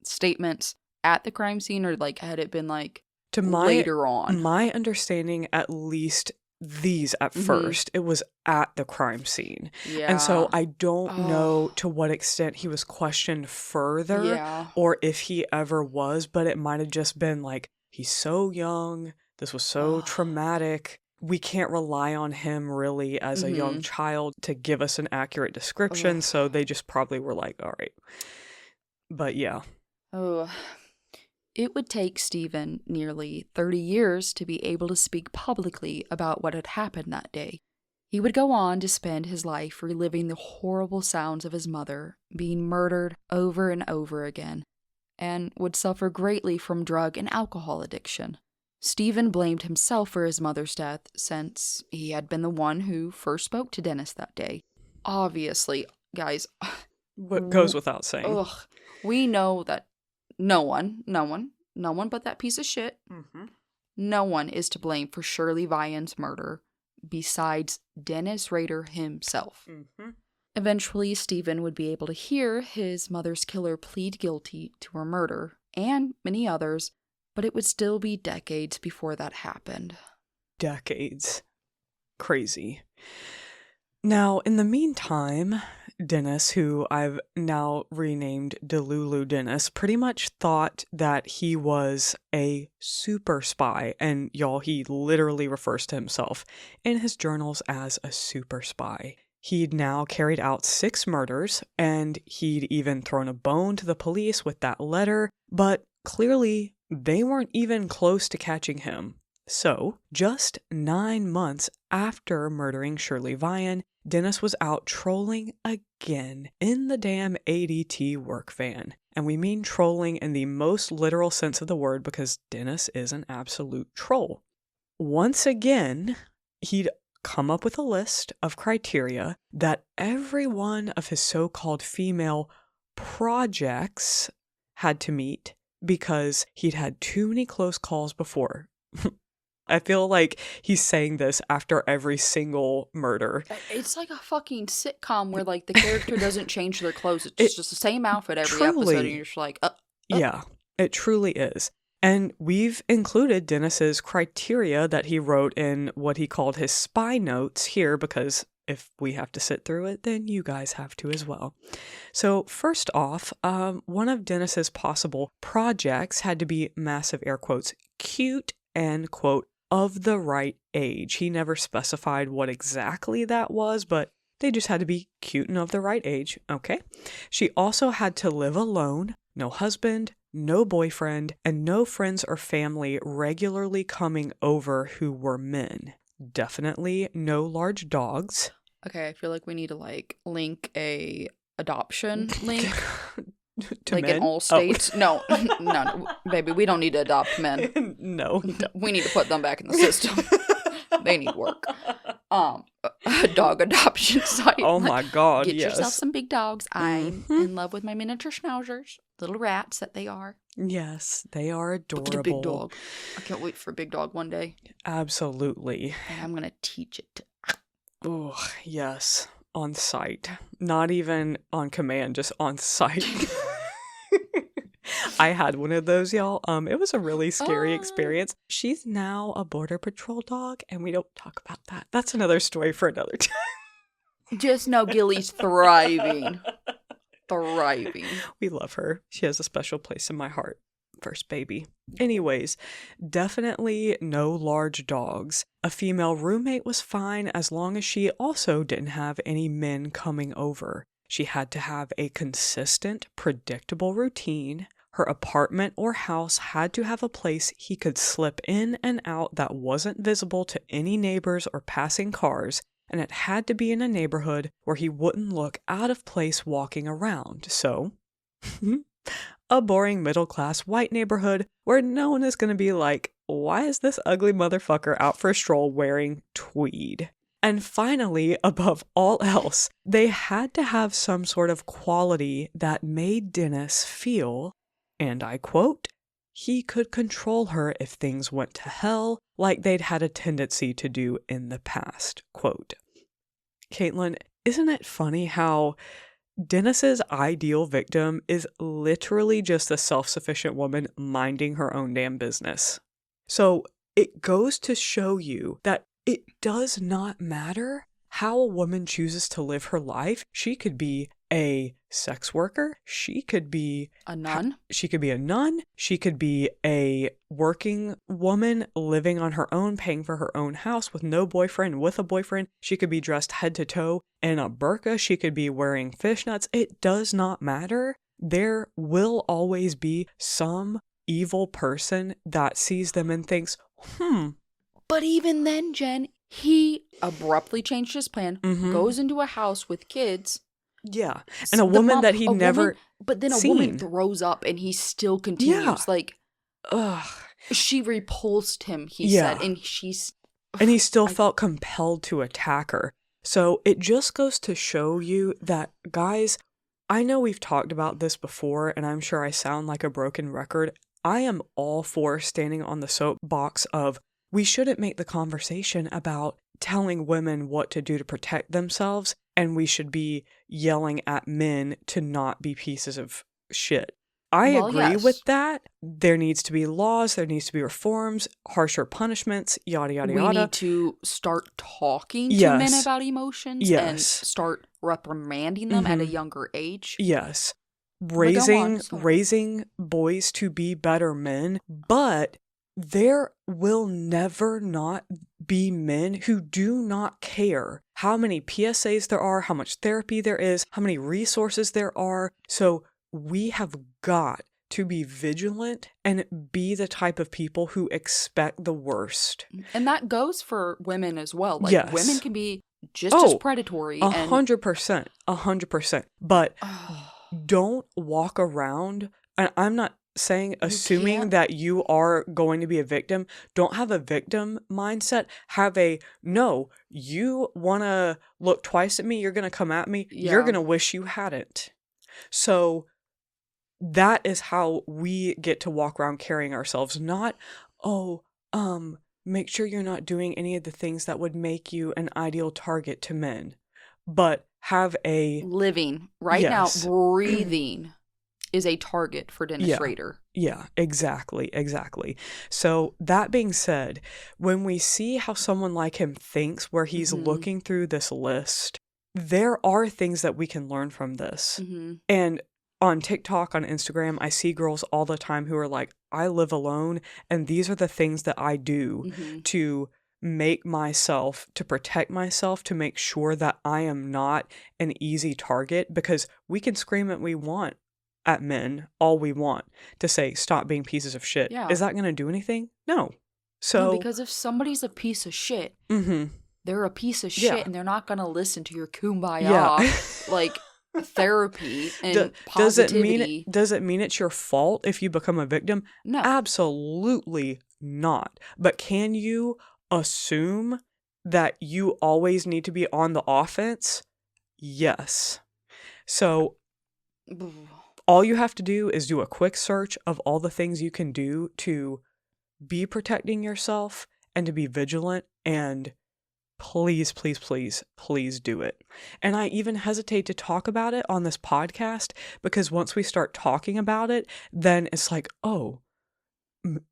statements at the crime scene, or, like, had it been, like, later on? My understanding, at least these at first, it was at the crime scene. Yeah. And so I don't know to what extent he was questioned further or if he ever was, but it might have just been like, he's so young, this was so traumatic, we can't rely on him really as a young child to give us an accurate description, so they just probably were like, all right. But yeah. It would take Stephen nearly 30 years to be able to speak publicly about what had happened that day. He would go on to spend his life reliving the horrible sounds of his mother being murdered over and over again, and would suffer greatly from drug and alcohol addiction. Stephen blamed himself for his mother's death, since he had been the one who first spoke to Dennis that day. Obviously, guys, what goes without saying. We know that no one but that piece of shit, no one is to blame for Shirley Vian's murder besides Dennis Rader himself. Eventually, Stephen would be able to hear his mother's killer plead guilty to her murder, and many others, but it would still be decades before that happened. Decades. Crazy. Now, in the meantime, Dennis, who I've now renamed Delulu Dennis, pretty much thought that he was a super spy. And y'all, he literally refers to himself in his journals as a super spy. He'd now carried out 6 murders, and he'd even thrown a bone to the police with that letter, but clearly they weren't even close to catching him. So, just 9 months after murdering Shirley Vian, Dennis was out trolling again in the damn ADT work van. And we mean trolling in the most literal sense of the word because Dennis is an absolute troll. Once again, he'd come up with a list of criteria that every one of his so-called female projects had to meet because he'd had too many close calls before. I feel like he's saying this after every single murder. It's like a fucking sitcom where, like, the character doesn't change their clothes. It's just the same outfit every episode, and you're just like, Yeah, it truly is. And we've included Dennis's criteria that he wrote in what he called his spy notes here because if we have to sit through it, then you guys have to as well. So first off, one of Dennis's possible projects had to be, massive air quotes, cute and, quote, of the right age. He never specified what exactly that was, but they just had to be cute and of the right age. Okay. She also had to live alone, no husband, no boyfriend, and no friends or family regularly coming over who were men. Definitely no large dogs. okay, I feel like we need to, like, link a adoption link. To like men? in all states. No, no, baby, we don't need to adopt men. No. We need to put them back in the system. They need work. A dog adoption site. Oh my God, Get yes. yourself some big dogs. I'm in love with my miniature schnauzers. Little rats that they are. Yes, they are But adorable. get a big dog. I can't wait for a big dog one day. Absolutely. And I'm going to teach it. Oh, yes. On site. Not even on command, just on site. I had one of those, y'all. It was a really scary experience. She's now a border patrol dog, and we don't talk about that. That's another story for another time. Just know Gilly's thriving. Thriving. We love her. She has a special place in my heart. First baby. Anyways, definitely no large dogs. A female roommate was fine as long as she also didn't have any men coming over. She had to have a consistent, predictable routine. Her apartment or house had to have a place he could slip in and out that wasn't visible to any neighbors or passing cars, and it had to be in a neighborhood where he wouldn't look out of place walking around. So, a boring middle-class white neighborhood where no one is going to be like, why is this ugly motherfucker out for a stroll wearing tweed? And finally, above all else, they had to have some sort of quality that made Dennis feel, and I quote, he could control her if things went to hell like they'd had a tendency to do in the past. Quote. Kaitlyn, isn't it funny how Dennis's ideal victim is literally just a self-sufficient woman minding her own damn business? So it goes to show you that it does not matter how a woman chooses to live her life. She could be a sex worker. She could be A nun? She could be a nun. She could be a working woman living on her own, paying for her own house with no boyfriend, with a boyfriend. She could be dressed head to toe in a burqa. She could be wearing fishnets. It does not matter. There will always be some evil person that sees them and thinks, But even then, Jen, he abruptly changed his plan, goes into a house with kids. yeah. And a woman that he never But then a woman throws up and he still continues. Yeah. Like, ugh. she repulsed him, he Yeah. said. And she's... And he still felt compelled to attack her. So it just goes to show you that, guys, I know we've talked about this before, and I'm sure I sound like a broken record. I am all for standing on the soapbox of we shouldn't make the conversation about telling women what to do to protect themselves, and we should be yelling at men to not be pieces of shit. I Well, agree yes. with that. There needs to be laws, there needs to be reforms, harsher punishments, yada, yada, We yada. need to start talking to men Yes. about emotions and Yes. start reprimanding them at a Mhm. younger age. Yes. go on, Raising sorry. raising boys to be better men, but there will never not be men who do not care how many PSAs there are, how much therapy there is, how many resources there are. So we have got to be vigilant and be the type of people who expect the worst. And that goes for women as well. Like, Yes. women can be just as Oh, predatory. 100%, 100%. But And don't walk around, and I'm not saying assuming can't- that you are going to be a victim. Don't have a victim mindset. Have a, no, you want to look twice at me, you're going to come at me, you're Yeah. going to wish you hadn't. So that is how we get to walk around carrying ourselves. Not, make sure you're not doing any of the things that would make you an ideal target to men, but have a living right Yes. now, breathing is a target for Dennis Yeah. Rader. Yeah, exactly. So that being said, when we see how someone like him thinks, where he's Mhm. looking through this list, there are things that we can learn from this. Mhm. And on TikTok, on Instagram, I see girls all the time who are like, I live alone, and these are the things that I do Mhm. to make myself, to protect myself, to make sure that I am not an easy target, because we can scream at men all we want to say, stop being pieces of shit. Yeah. Is that going to do anything? No. No, So, because if somebody's a piece of shit, mhm. they're a piece of Yeah. shit, and they're not going to listen to your kumbaya, Yeah. like therapy and Does positivity. it mean it's your fault if you become a victim? No. Absolutely not. But can you assume that you always need to be on the offense? Yes. So all you have to do is do a quick search of all the things you can do to be protecting yourself and to be vigilant, and please, please, please, please do it. And I even hesitate to talk about it on this podcast, because once we start talking about it, then it's like, oh,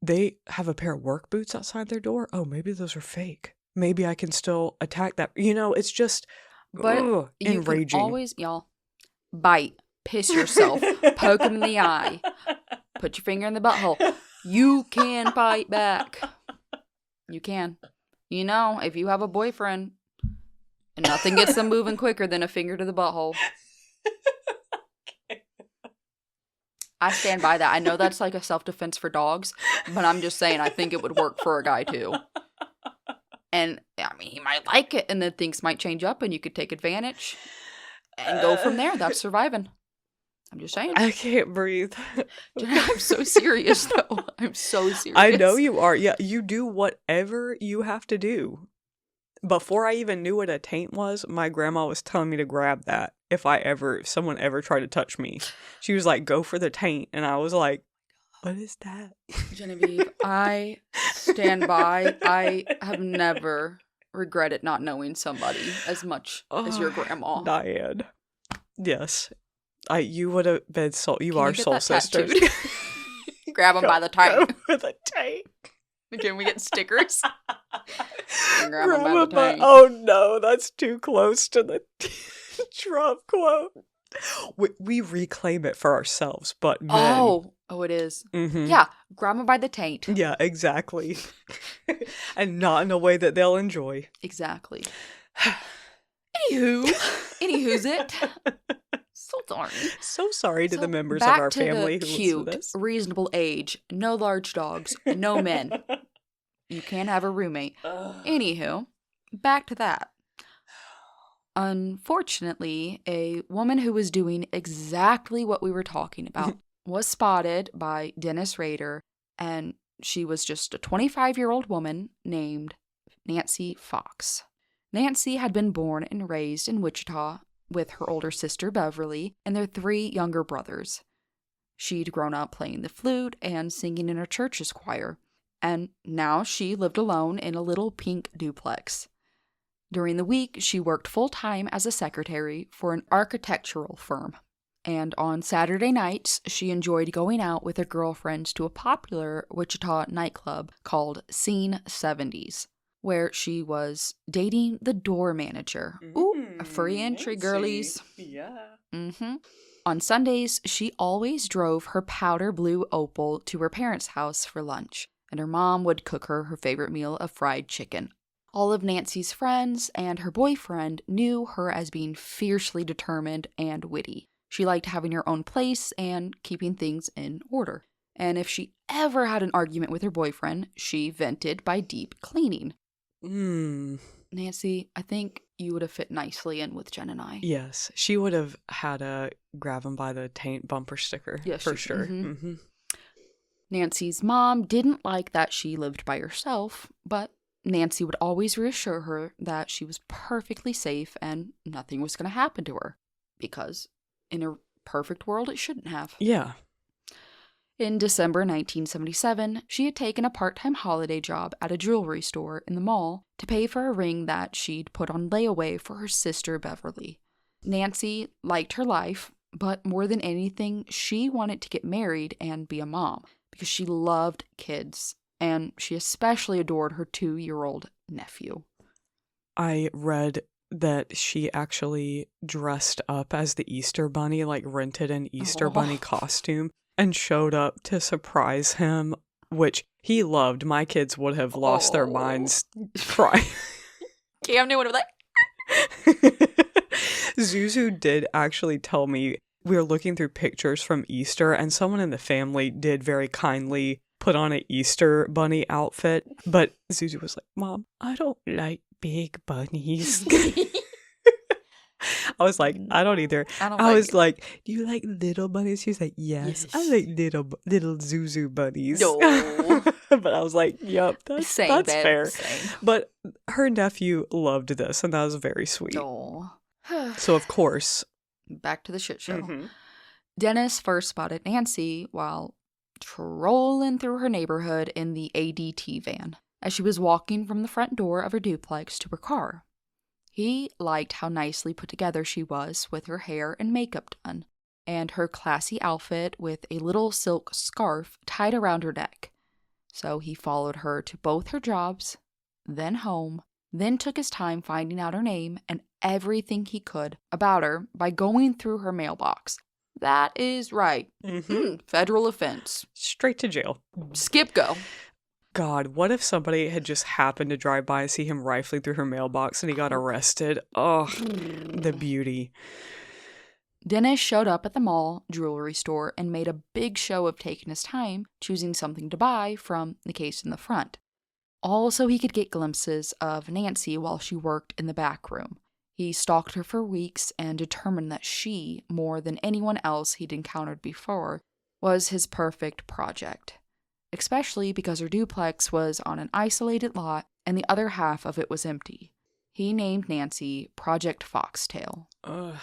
they have a pair of work boots outside their door. Oh, maybe those are fake. Maybe I can still attack that. It's just But you enraging. can always, y'all, bite, piss yourself, poke him in the eye, put your finger in the butthole. You can fight back. You can. If you have a boyfriend, nothing gets them moving quicker than a finger to the butthole. I stand by that. I know that's like a self-defense for dogs, but I'm just saying I think it would work for a guy too. And, he might like it, and then things might change up, and you could take advantage and go from there. That's surviving. I'm just saying. I can't breathe. I'm so serious, though. I'm so serious. I know you are. Yeah, you do whatever you have to do. Before I even knew what a taint was, my grandma was telling me to grab that if someone ever tried to touch me. She was like, go for the taint. And I was like, what is that? Genevieve, I stand by. I have never regretted not knowing somebody as much as your grandma. Diane. Yes. You would have been you Can are you get soul that sisters. tattooed? Grab him by the taint. Go for the taint. Can we get stickers? Grab him Grab by the him by- taint. Oh no, that's too close to the Trump quote. We reclaim it for ourselves, but men. Oh, it is. Mhm. Yeah, grab him by the taint. Yeah, exactly. And not in a way that they'll enjoy. Exactly. Anywho's it. So sorry. So sorry to So the members of back our to family the who cute, listen to this. reasonable age, no large dogs, no men. You can't have a roommate. Anywho, back to that. Unfortunately, a woman who was doing exactly what we were talking about was spotted by Dennis Rader, and she was just a 25-year-old woman named Nancy Fox. Nancy had been born and raised in Wichita with her older sister Beverly and their 3 younger brothers. She'd grown up playing the flute and singing in her church's choir, and now she lived alone in a little pink duplex. During the week, she worked full-time as a secretary for an architectural firm. And on Saturday nights, she enjoyed going out with her girlfriends to a popular Wichita nightclub called Scene 70s, where she was dating the door manager. Ooh, a free entry, girlies. Yeah. Mm-hmm. On Sundays, she always drove her powder blue Opal to her parents' house for lunch, and her mom would cook her favorite meal of fried chicken. All of Nancy's friends and her boyfriend knew her as being fiercely determined and witty. She liked having her own place and keeping things in order. And if she ever had an argument with her boyfriend, she vented by deep cleaning. Nancy, I think you would have fit nicely in with Jen and I. Yes, she would have had a grab him by the taint bumper sticker. Yes, for sure. Nancy's mom didn't like that she lived by herself, but Nancy would always reassure her that she was perfectly safe and nothing was going to happen to her. Because in a perfect world, it shouldn't have. Yeah. In December 1977, she had taken a part-time holiday job at a jewelry store in the mall to pay for a ring that she'd put on layaway for her sister Beverly. Nancy liked her life, but more than anything, she wanted to get married and be a mom because she loved kids, and she especially adored her 2-year-old nephew. I read that she actually dressed up as the Easter Bunny, like rented an Easter Bunny costume and showed up to surprise him, which he loved. My kids would have lost their minds crying. Cam knew what it was like. Zuzu did actually tell me, we were looking through pictures from Easter, and someone in the family did very kindly put on an Easter Bunny outfit, but Zuzu was like, Mom, I don't like big bunnies. I was like, I don't either. I was like, do you like little bunnies? She was like, yes. I like little Zuzu bunnies. No. But I was like, yep, that's fair. Same. But her nephew loved this, and that was very sweet. Oh. So, of course. Back to the shit show. Dennis first spotted Nancy while trolling through her neighborhood in the ADT van as she was walking from the front door of her duplex to her car. He liked how nicely put together she was with her hair and makeup done, and her classy outfit with a little silk scarf tied around her neck. So he followed her to both her jobs, then home, then took his time finding out her name and everything he could about her by going through her mailbox. That is right. Federal offense. Straight to jail. Skip go. God, what if somebody had just happened to drive by and see him rifling through her mailbox and he got arrested? Oh, the beauty. Dennis showed up at the mall jewelry store and made a big show of taking his time choosing something to buy from the case in the front. All so he could get glimpses of Nancy while she worked in the back room. He stalked her for weeks and determined that she, more than anyone else he'd encountered before, was his perfect project. Especially because her duplex was on an isolated lot and the other half of it was empty. He named Nancy Project Foxtail. Ugh.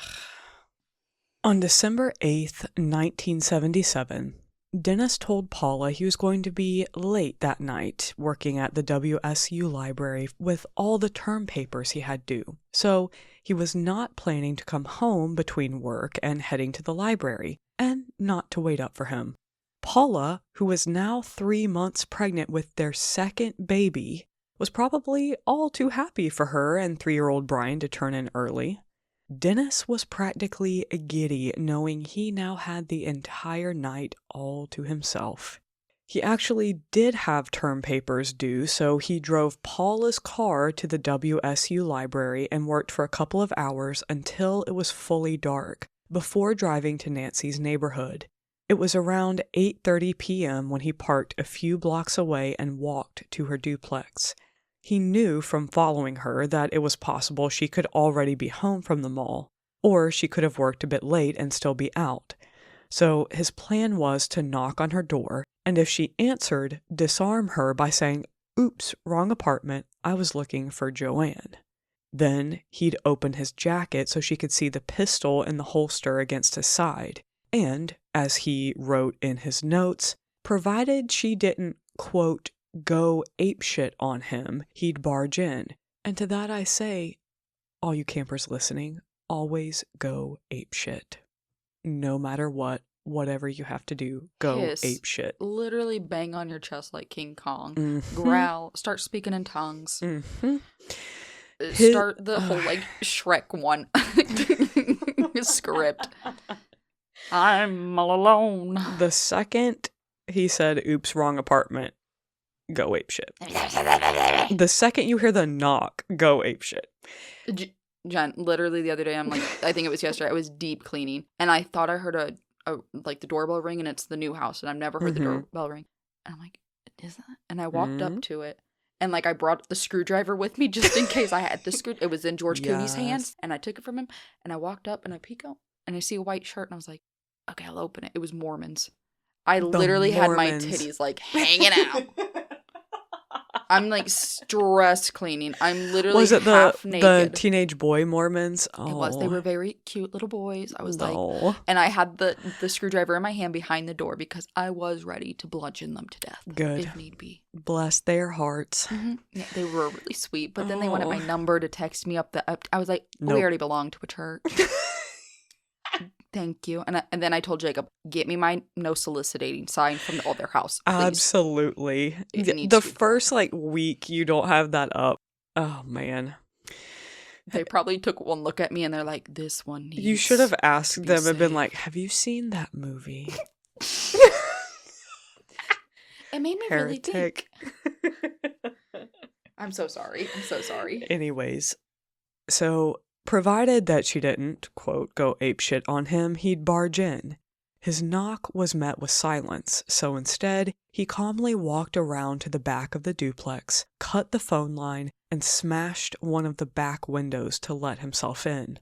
On December 8th, 1977, Dennis told Paula he was going to be late that night working at the WSU library with all the term papers he had due. So he was not planning to come home between work and heading to the library, and not to wait up for him. Paula, who was now 3 months pregnant with their second baby, was probably all too happy for her and 3-year-old Brian to turn in early. Dennis was practically giddy knowing he now had the entire night all to himself. He actually did have term papers due, so he drove Paula's car to the WSU library and worked for a couple of hours until it was fully dark, before driving to Nancy's neighborhood. It was around 8:30 p.m. when he parked a few blocks away and walked to her duplex. He knew from following her that it was possible she could already be home from the mall, or she could have worked a bit late and still be out. So his plan was to knock on her door, and if she answered, disarm her by saying, "Oops, wrong apartment, I was looking for Joanne." Then he'd open his jacket so she could see the pistol in the holster against his side, and, as he wrote in his notes, provided she didn't, quote, go apeshit on him, he'd barge in. And to that I say, all you campers listening, always go apeshit. no matter what, whatever you have to do, go Hiss. ape shit. Literally bang on your chest like King Kong. Mhm. Growl. Start speaking in tongues. Mhm. Start the whole like Shrek one script. I'm all alone. The second he said, oops, wrong apartment, go ape shit. The second you hear the knock, go ape shit. Jen, literally the other day, I think it was yesterday, I was deep cleaning and I thought I heard a like the doorbell ring, and it's the new house and I've never heard the doorbell ring. And I'm like, is that? And I walked up to it and like I brought the screwdriver with me just in case I had the screw. It was in George Clooney's hands and I took it from him and I walked up and I peek out and I see a white shirt and I was like, okay, I'll open it. It was Mormons. I literally had my titties like hanging out. I'm like stress cleaning. I'm literally half naked. The teenage boy Mormons? Oh. It was. They were very cute little boys. I was like, and I had the screwdriver in my hand behind the door because I was ready to bludgeon them to death. Good. If need be. Bless their hearts. Mm-hmm. Yeah, they were really sweet. But then they wanted my number to text me up. I was like, we already belong to a church. Thank you. And then I told Jacob, get me my no soliciting sign from the other house, please. Absolutely. The first like week you don't have that up. Oh man. They probably took one look at me and they're like, this one needs You should have asked them and been like, have you seen that movie? It made me really think. I'm so sorry. Anyways, so provided that she didn't, quote, go apeshit on him, he'd barge in. His knock was met with silence, so instead, he calmly walked around to the back of the duplex, cut the phone line, and smashed one of the back windows to let himself in.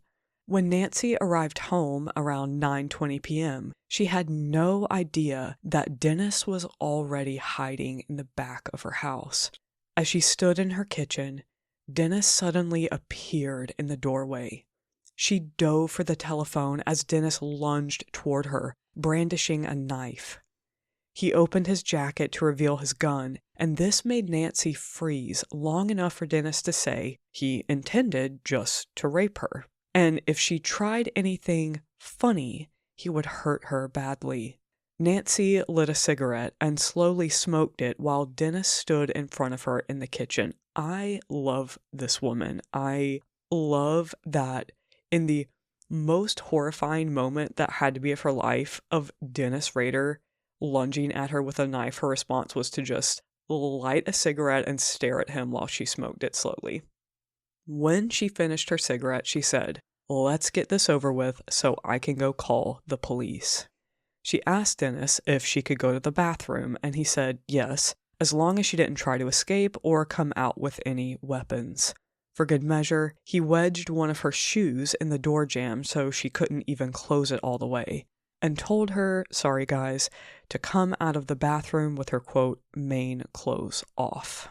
When Nancy arrived home around 9:20 p.m., she had no idea that Dennis was already hiding in the back of her house. As she stood in her kitchen, Dennis suddenly appeared in the doorway. She dove for the telephone as Dennis lunged toward her, brandishing a knife. He opened his jacket to reveal his gun, and this made Nancy freeze long enough for Dennis to say he intended just to rape her. And if she tried anything funny, he would hurt her badly. Nancy lit a cigarette and slowly smoked it while Dennis stood in front of her in the kitchen. I love this woman. I love that in the most horrifying moment that had to be of her life of Dennis Rader lunging at her with a knife, her response was to just light a cigarette and stare at him while she smoked it slowly. When she finished her cigarette, she said, "Let's get this over with so I can go call the police." She asked Dennis if she could go to the bathroom, and he said yes, as long as she didn't try to escape or come out with any weapons. For good measure, he wedged one of her shoes in the door jamb so she couldn't even close it all the way, and told her, sorry guys, to come out of the bathroom with her, quote, main clothes off.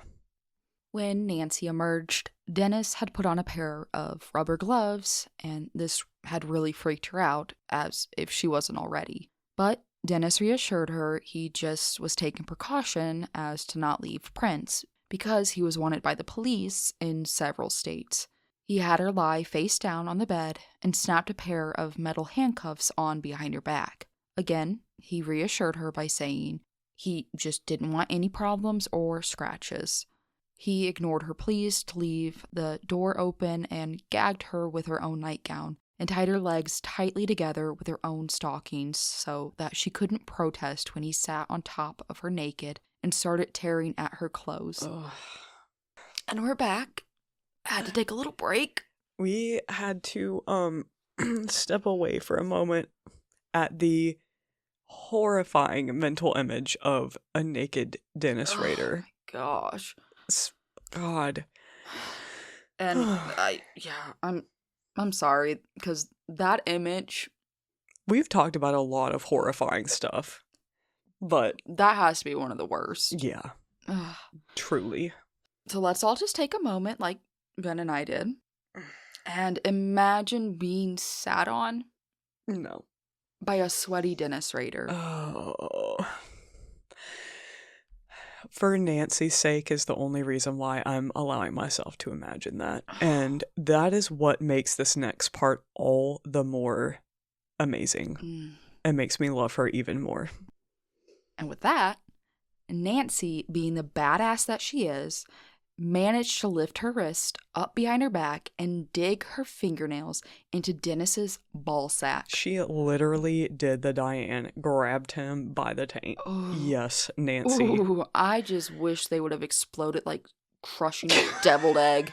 When Nancy emerged, Dennis had put on a pair of rubber gloves, and this had really freaked her out, as if she wasn't already. But Dennis reassured her he just was taking precaution as to not leave prints, because he was wanted by the police in several states. He had her lie face down on the bed and snapped a pair of metal handcuffs on behind her back. Again, he reassured her by saying he just didn't want any problems or scratches. He ignored her pleas to leave the door open and gagged her with her own nightgown and tied her legs tightly together with her own stockings so that she couldn't protest when he sat on top of her naked and started tearing at her clothes. Ugh. And we're back. I had to take a little break. We had to step away for a moment at the horrifying mental image of a naked Dennis Rader. Oh my gosh. God. And I'm sorry, because that image, we've talked about a lot of horrifying stuff, but that has to be one of the worst. Yeah. Ugh. Truly. So let's all just take a moment, like Ben and I did, and imagine being sat on No. by a sweaty Dennis Rader. Oh. For Nancy's sake is the only reason why I'm allowing myself to imagine that. And that is what makes this next part all the more amazing. It makes me love her even more. And with that, Nancy, being the badass that she is, managed to lift her wrist up behind her back and dig her fingernails into Dennis's ball sack. She literally did the Diane, grabbed him by the taint. Yes, Nancy. Ooh, I just wish they would have exploded like crushing a deviled egg.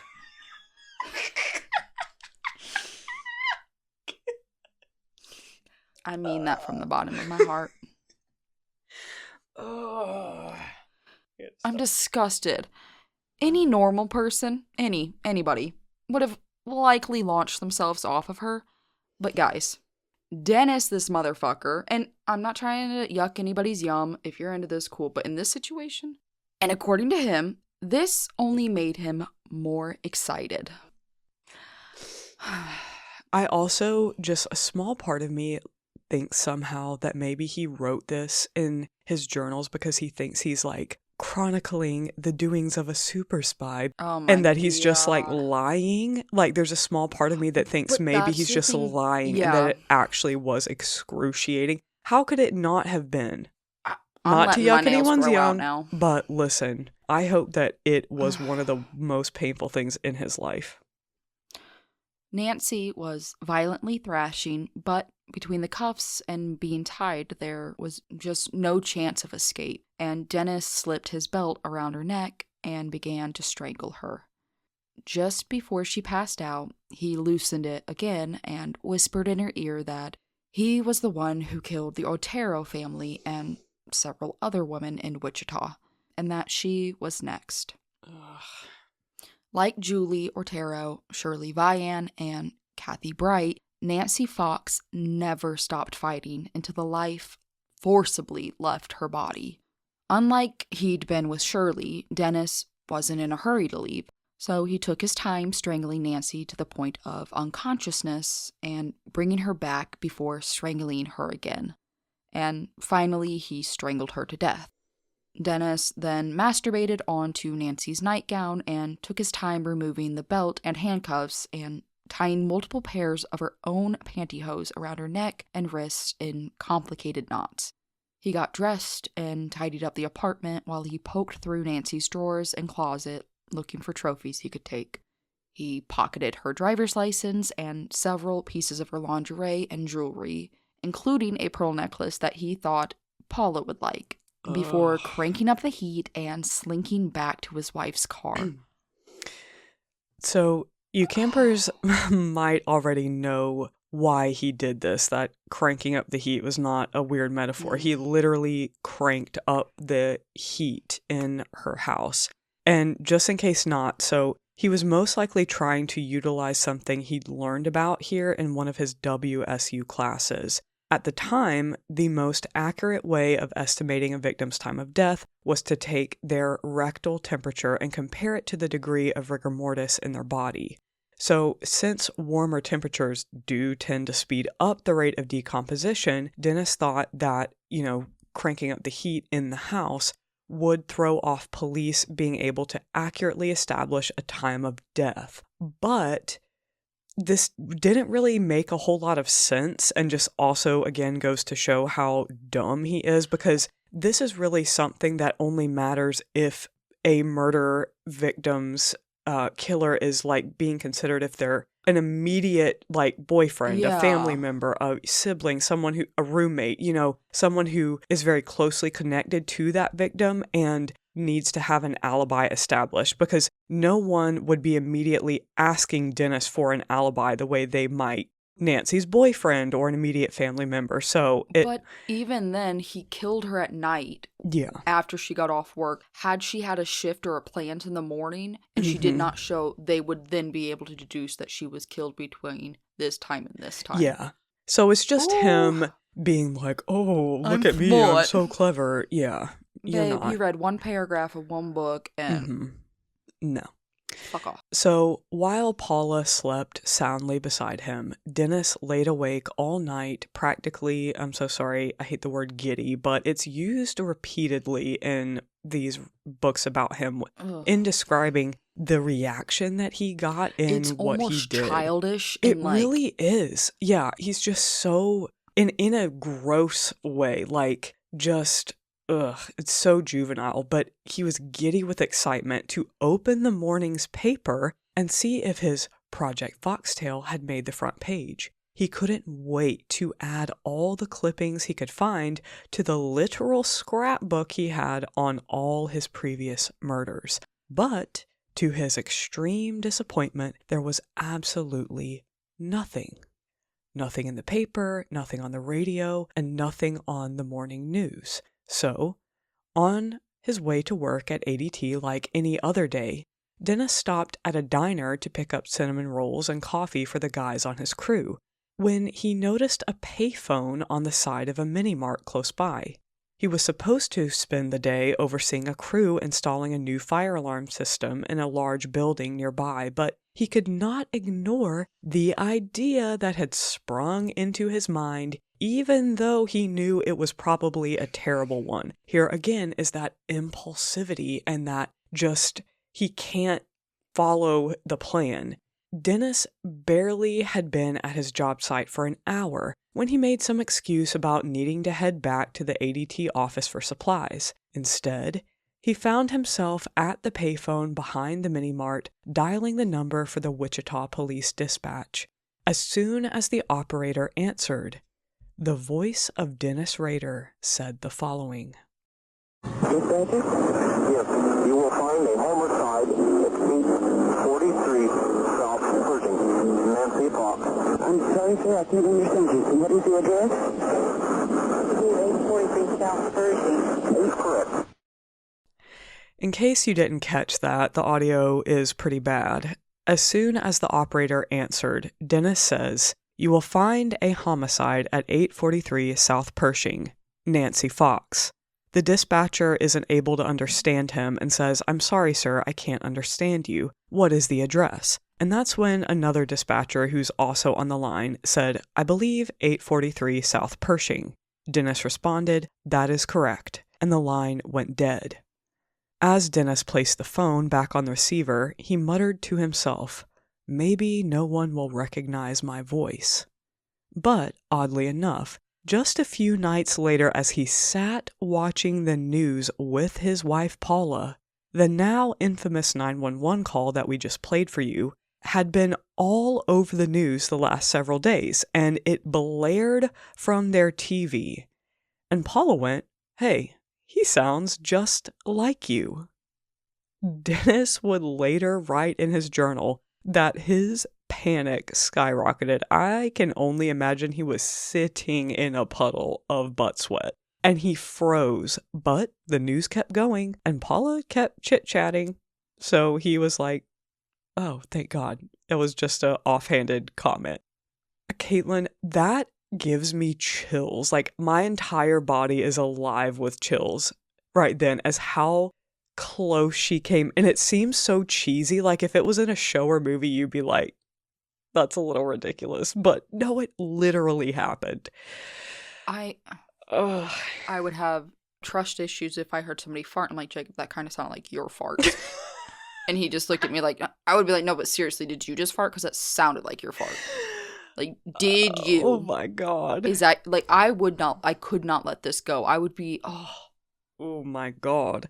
I mean that from the bottom of my heart. I'm disgusted. Any normal person, anybody, would have likely launched themselves off of her. But guys, Dennis, this motherfucker, and I'm not trying to yuck anybody's yum. If you're into this, cool. But in this situation, and according to him, this only made him more excited. I also, just a small part of me thinks somehow that maybe he wrote this in his journals because he thinks he's like chronicling the doings of a super spy, and that he's just like lying. Like there's a small part of me that thinks maybe he's just lying and that it actually was excruciating. How could it not have been? Not to yuck anyone's yum, but listen, I hope that it was one of the most painful things in his life. Nancy was violently thrashing, but between the cuffs and being tied, there was just no chance of escape, and Dennis slipped his belt around her neck and began to strangle her. Just before she passed out, he loosened it again and whispered in her ear that he was the one who killed the Otero family and several other women in Wichita, and that she was next. Ugh. Like Julie Otero, Shirley Vian, and Kathy Bright, Nancy Fox never stopped fighting until the life forcibly left her body. Unlike he'd been with Shirley, Dennis wasn't in a hurry to leave, so he took his time strangling Nancy to the point of unconsciousness and bringing her back before strangling her again. And finally, he strangled her to death. Dennis then masturbated onto Nancy's nightgown and took his time removing the belt and handcuffs and tying multiple pairs of her own pantyhose around her neck and wrists in complicated knots. He got dressed and tidied up the apartment while he poked through Nancy's drawers and closet looking for trophies he could take. He pocketed her driver's license and several pieces of her lingerie and jewelry, including a pearl necklace that he thought Paula would like, before cranking up the heat and slinking back to his wife's car. So, you campers might already know why he did this, that cranking up the heat was not a weird metaphor. He literally cranked up the heat in her house. And just in case not, so he was most likely trying to utilize something he'd learned about here in one of his WSU classes. At the time, the most accurate way of estimating a victim's time of death was to take their rectal temperature and compare it to the degree of rigor mortis in their body. So, since warmer temperatures do tend to speed up the rate of decomposition, Dennis thought that, cranking up the heat in the house would throw off police being able to accurately establish a time of death. But this didn't really make a whole lot of sense, and just also, again, goes to show how dumb he is, because this is really something that only matters if a murder victim's killer is, like, being considered if they're an immediate, like, boyfriend, a family member, a sibling, a roommate, someone who is very closely connected to that victim and needs to have an alibi established, because no one would be immediately asking Dennis for an alibi the way they might Nancy's boyfriend or an immediate family member. But even then, he killed her at night. Yeah. After she got off work. Had she had a shift or a plant in the morning and she did not show, they would then be able to deduce that she was killed between this time and this time. Yeah. So it's just him being like, oh, look at me, I'm so clever. Yeah. Babe, you read one paragraph of one book and... No. Fuck off. So, while Paula slept soundly beside him, Dennis laid awake all night, practically, I'm so sorry, I hate the word giddy, but it's used repeatedly in these books about him in describing the reaction that he got in what he did. It's almost childish. It really is. Yeah, he's just so in a gross way, like just, ugh, it's so juvenile, but he was giddy with excitement to open the morning's paper and see if his Project Foxtail had made the front page. He couldn't wait to add all the clippings he could find to the literal scrapbook he had on all his previous murders. But, to his extreme disappointment, there was absolutely nothing. Nothing in the paper, nothing on the radio, and nothing on the morning news. So, on his way to work at ADT like any other day, Dennis stopped at a diner to pick up cinnamon rolls and coffee for the guys on his crew, when he noticed a payphone on the side of a mini-mart close by. He was supposed to spend the day overseeing a crew installing a new fire alarm system in a large building nearby, but he could not ignore the idea that had sprung into his mind, even though he knew it was probably a terrible one. Here again is that impulsivity and that just, he can't follow the plan. Dennis barely had been at his job site for an hour when he made some excuse about needing to head back to the ADT office for supplies. Instead, he found himself at the payphone behind the mini-mart, dialing the number for the Wichita Police Dispatch. As soon as the operator answered, the voice of Dennis Rader said the following. Dispatcher? Yes, you will find a homicide at 843 South Pershing. Nancy Fox. I'm sorry, sir, I can't understand you. What is the address? 843 South Pershing. That is correct. In case you didn't catch that, the audio is pretty bad. As soon as the operator answered, Dennis says, "You will find a homicide at 843 South Pershing. Nancy Fox." The dispatcher isn't able to understand him and says, "I'm sorry, sir, I can't understand you. What is the address?" And that's when another dispatcher who's also on the line said, "I believe 843 South Pershing." Dennis responded, "That is correct," and the line went dead. As Dennis placed the phone back on the receiver, he muttered to himself, "Maybe no one will recognize my voice." But, oddly enough, just a few nights later, as he sat watching the news with his wife Paula, the now infamous 911 call that we just played for you had been all over the news the last several days, and it blared from their TV. And Paula went, "Hey, he sounds just like you." Dennis would later write in his journal that his panic skyrocketed. I can only imagine he was sitting in a puddle of butt sweat. And he froze, but the news kept going, and Paula kept chit-chatting. So he was like, "Oh, thank God. It was just an offhanded comment." Kaitlyn, that gives me chills. Like, my entire body is alive with chills right then as how close she came. And it seems so cheesy. Like, if it was in a show or movie, you'd be like, that's a little ridiculous. But no, it literally happened. I would have trust issues if I heard somebody fart. I'm like, "Jacob, that kind of sounded like your fart." And he just looked at me like, I would be like, "No, but seriously, did you just fart? Because that sounded like your fart. Like, did you?" Oh my God. Is that, like, I could not let this go. I would be, Oh my God.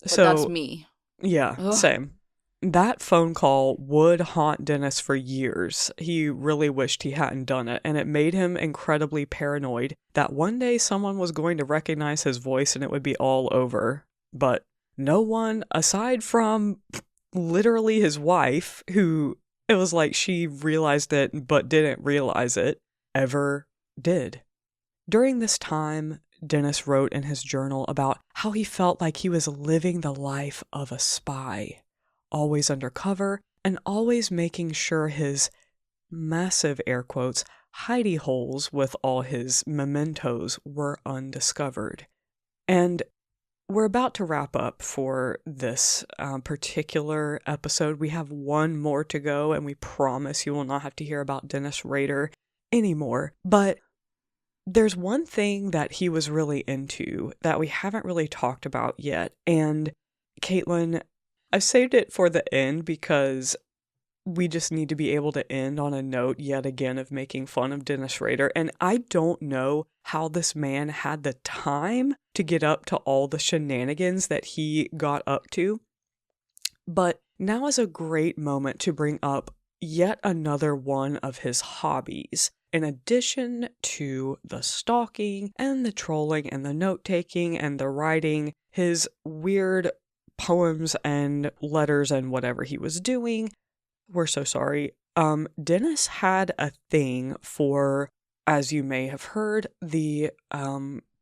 But So that's me. Yeah, Ugh. same. That phone call would haunt Dennis for years. He really wished he hadn't done it, and it made him incredibly paranoid that one day someone was going to recognize his voice and it would be all over. But no one, aside from literally his wife, who it was like she realized it but didn't realize it, ever did. During this time, Dennis wrote in his journal about how he felt like he was living the life of a spy, always undercover and always making sure his massive air quotes hidey holes with all his mementos were undiscovered. And we're about to wrap up for this particular episode. We have one more to go, and we promise you will not have to hear about Dennis Rader anymore. But there's one thing that he was really into that we haven't really talked about yet. And Kaitlyn, I've saved it for the end because we just need to be able to end on a note yet again of making fun of Dennis Rader. And I don't know how this man had the time to get up to all the shenanigans that he got up to. But now is a great moment to bring up yet another one of his hobbies. In addition to the stalking and the trolling and the note-taking and the writing, his weird poems and letters and whatever he was doing, we're so sorry. Dennis had a thing for, as you may have heard, the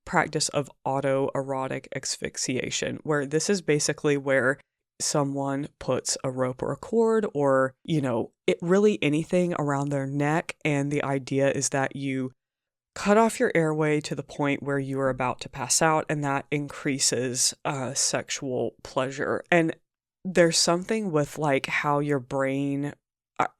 practice of autoerotic asphyxiation, where this is basically where someone puts a rope or a cord or, really anything around their neck, and the idea is that you cut off your airway to the point where you are about to pass out, and that increases sexual pleasure. And there's something with like how your brain,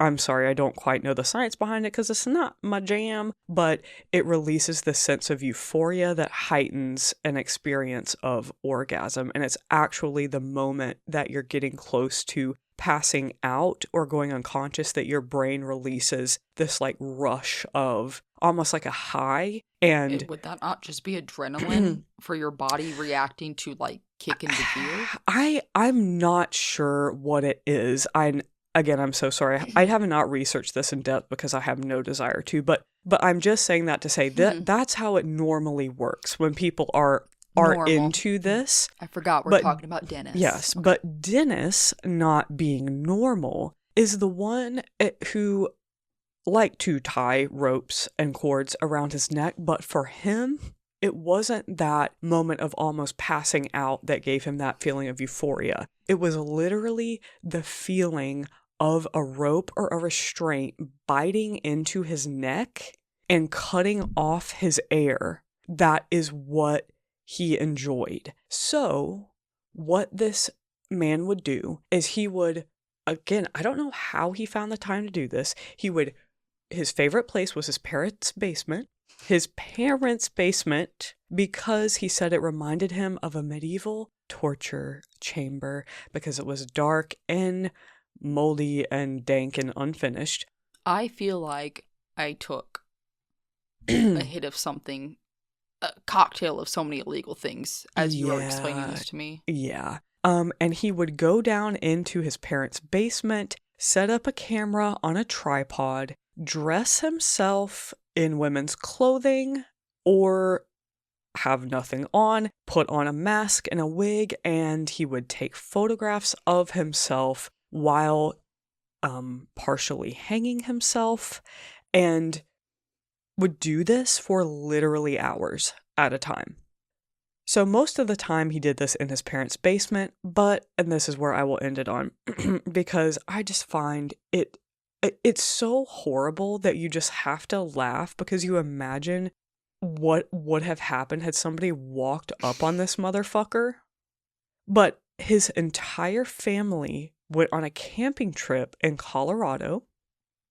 I'm sorry, I don't quite know the science behind it because it's not my jam, but it releases this sense of euphoria that heightens an experience of orgasm. And it's actually the moment that you're getting close to passing out or going unconscious that your brain releases this like rush of almost like a high. And would that not just be adrenaline for your body reacting to like kick into gear? I'm not sure what it is. Again, I'm so sorry. I have not researched this in depth because I have no desire to, but I'm just saying that to say that that's how it normally works when people are into this. I forgot we're talking about Dennis. Yes, okay. But Dennis, not being normal, is the one who liked to tie ropes and cords around his neck, but for him, it wasn't that moment of almost passing out that gave him that feeling of euphoria. It was literally the feeling of a rope or a restraint biting into his neck and cutting off his air. That is what he enjoyed. So what this man would do is he would, again, I don't know how he found the time to do this. His favorite place was his parents' basement. Because he said it reminded him of a medieval torture chamber because it was dark and moldy and dank and unfinished. I feel like I took a hit of something, a cocktail of so many illegal things as you were explaining this to me. Yeah. And he would go down into his parents' basement, set up a camera on a tripod, dress himself in women's clothing or have nothing on, put on a mask and a wig, and he would take photographs of himself while partially hanging himself, and would do this for literally hours at a time. So most of the time he did this in his parents' basement, and this is where I will end it on, because I just find it's so horrible that you just have to laugh because you imagine what would have happened had somebody walked up on this motherfucker. But his entire family went on a camping trip in Colorado.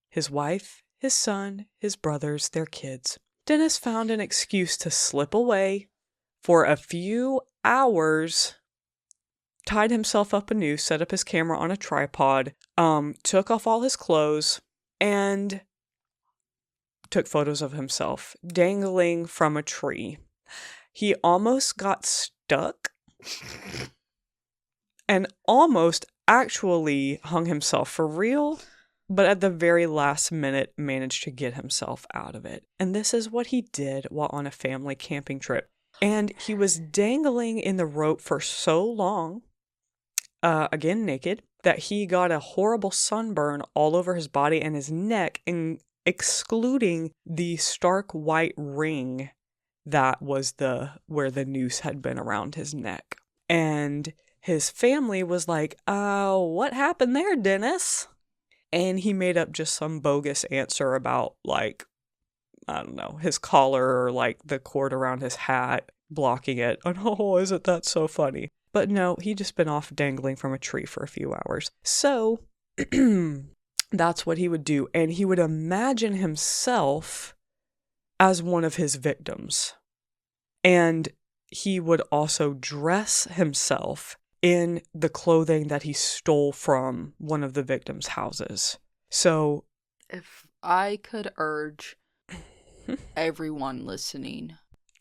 His wife, his son, his brothers, their kids. Dennis found an excuse to slip away for a few hours, tied himself up anew, set up his camera on a tripod, took off all his clothes, and took photos of himself dangling from a tree. He almost got stuck and almost actually hung himself for real, but at the very last minute managed to get himself out of it. And this is what he did while on a family camping trip. And he was dangling in the rope for so long, again naked, that he got a horrible sunburn all over his body and his neck, and excluding the stark white ring that was where the noose had been around his neck. And his family was like, what happened there, Dennis? And he made up just some bogus answer about, like, I don't know, his collar or, like, the cord around his hat blocking it. Oh, isn't that so funny? But no, he'd just been off dangling from a tree for a few hours. So that's what he would do. And he would imagine himself as one of his victims. And he would also dress himself in the clothing that he stole from one of the victims' houses. So, If I could urge everyone listening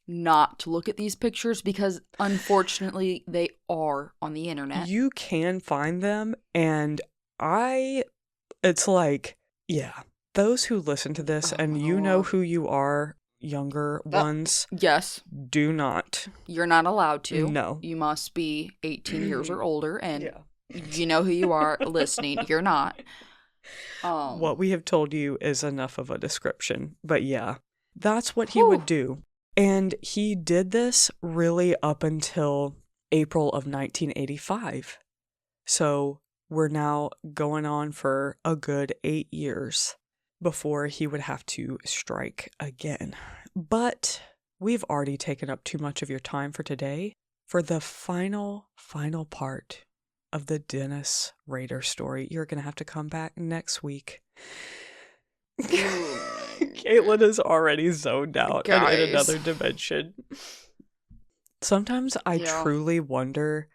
not to look at these pictures, because unfortunately they are on the internet. you can find them, and it's like, yeah, those who listen to this and you know who you are, younger ones, Yes, do not. you're not allowed to. No. You must be 18 years or older, and Yeah. you know who you are listening. You're not. What we have told you is enough of a description. But yeah, that's what he Whew. would do. And he did this really up until April of 1985. So we're now going on for a good 8 years before he would have to strike again. But we've already taken up too much of your time for today. For the final part of the Dennis Rader story, you're going to have to come back next week. Kaitlyn is already zoned out and in Guys. another dimension. Sometimes I truly wonder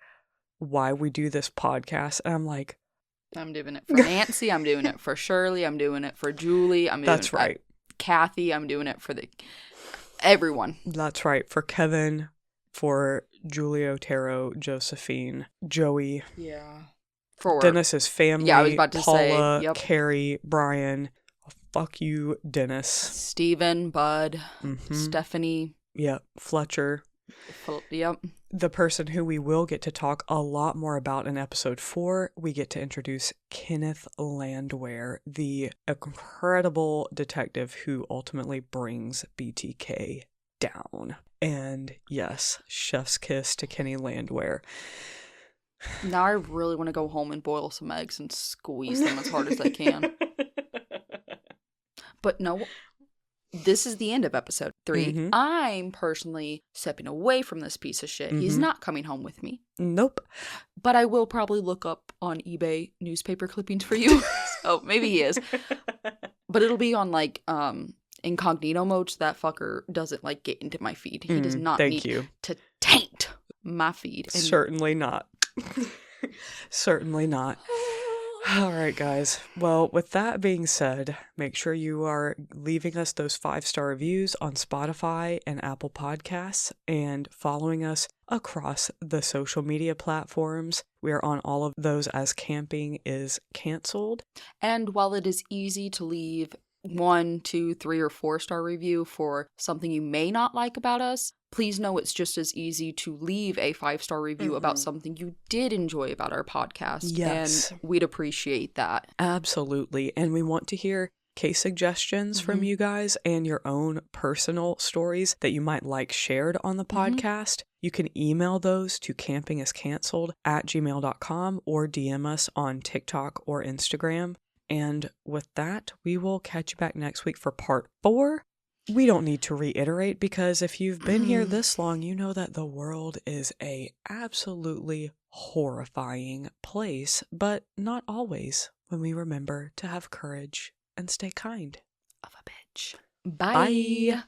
why we do this podcast, and I'm like, I'm doing it for Nancy. I'm doing it for Shirley. I'm doing it for Julie. I'm doing that's it right. Kathy. I'm doing it for everyone. That's right. For Kevin, for Julie Otero, Josephine, Joey, Yeah. For Dennis's family, Yeah, I was about to say, Paula, yep. Carrie, Brian. Fuck you, Dennis. Steven, Bud, Mhm. Stephanie. Yep, Fletcher. Yep. The person who we will get to talk a lot more about in episode 4, we get to introduce Kenneth Landwehr, the incredible detective who ultimately brings BTK down. And yes, chef's kiss to Kenny Landwehr. Now I really want to go home and boil some eggs and squeeze them as hard as I can. But no, this is the end of episode 3. Mhm. I'm personally stepping away from this piece of shit. He's Mhm. not coming home with me. Nope. But I will probably look up on eBay newspaper clippings for you. So maybe he is. But it'll be on like incognito mode, so that fucker doesn't like get into my feed. He does not Thank need you. to taint my feed. And Certainly not. Certainly not. All right, guys. Well, with that being said, make sure you are leaving us those 5-star reviews on Spotify and Apple Podcasts and following us across the social media platforms. We are on all of those as Camping is Canceled. And while it is easy to leave 1, 2, 3, or 4-star review for something you may not like about us, please know it's just as easy to leave a 5-star review about something you did enjoy about our podcast. Yes. And we'd appreciate that. Absolutely. And we want to hear case suggestions from you guys and your own personal stories that you might like shared on the podcast. You can email those to campingiscanceled@gmail.com or DM us on TikTok or Instagram. And with that, we will catch you back next week for part 4. We don't need to reiterate because if you've been here this long, you know that the world is a absolutely horrifying place, but not always when we remember to have courage and stay kind. Of a bitch. Bye. Bye.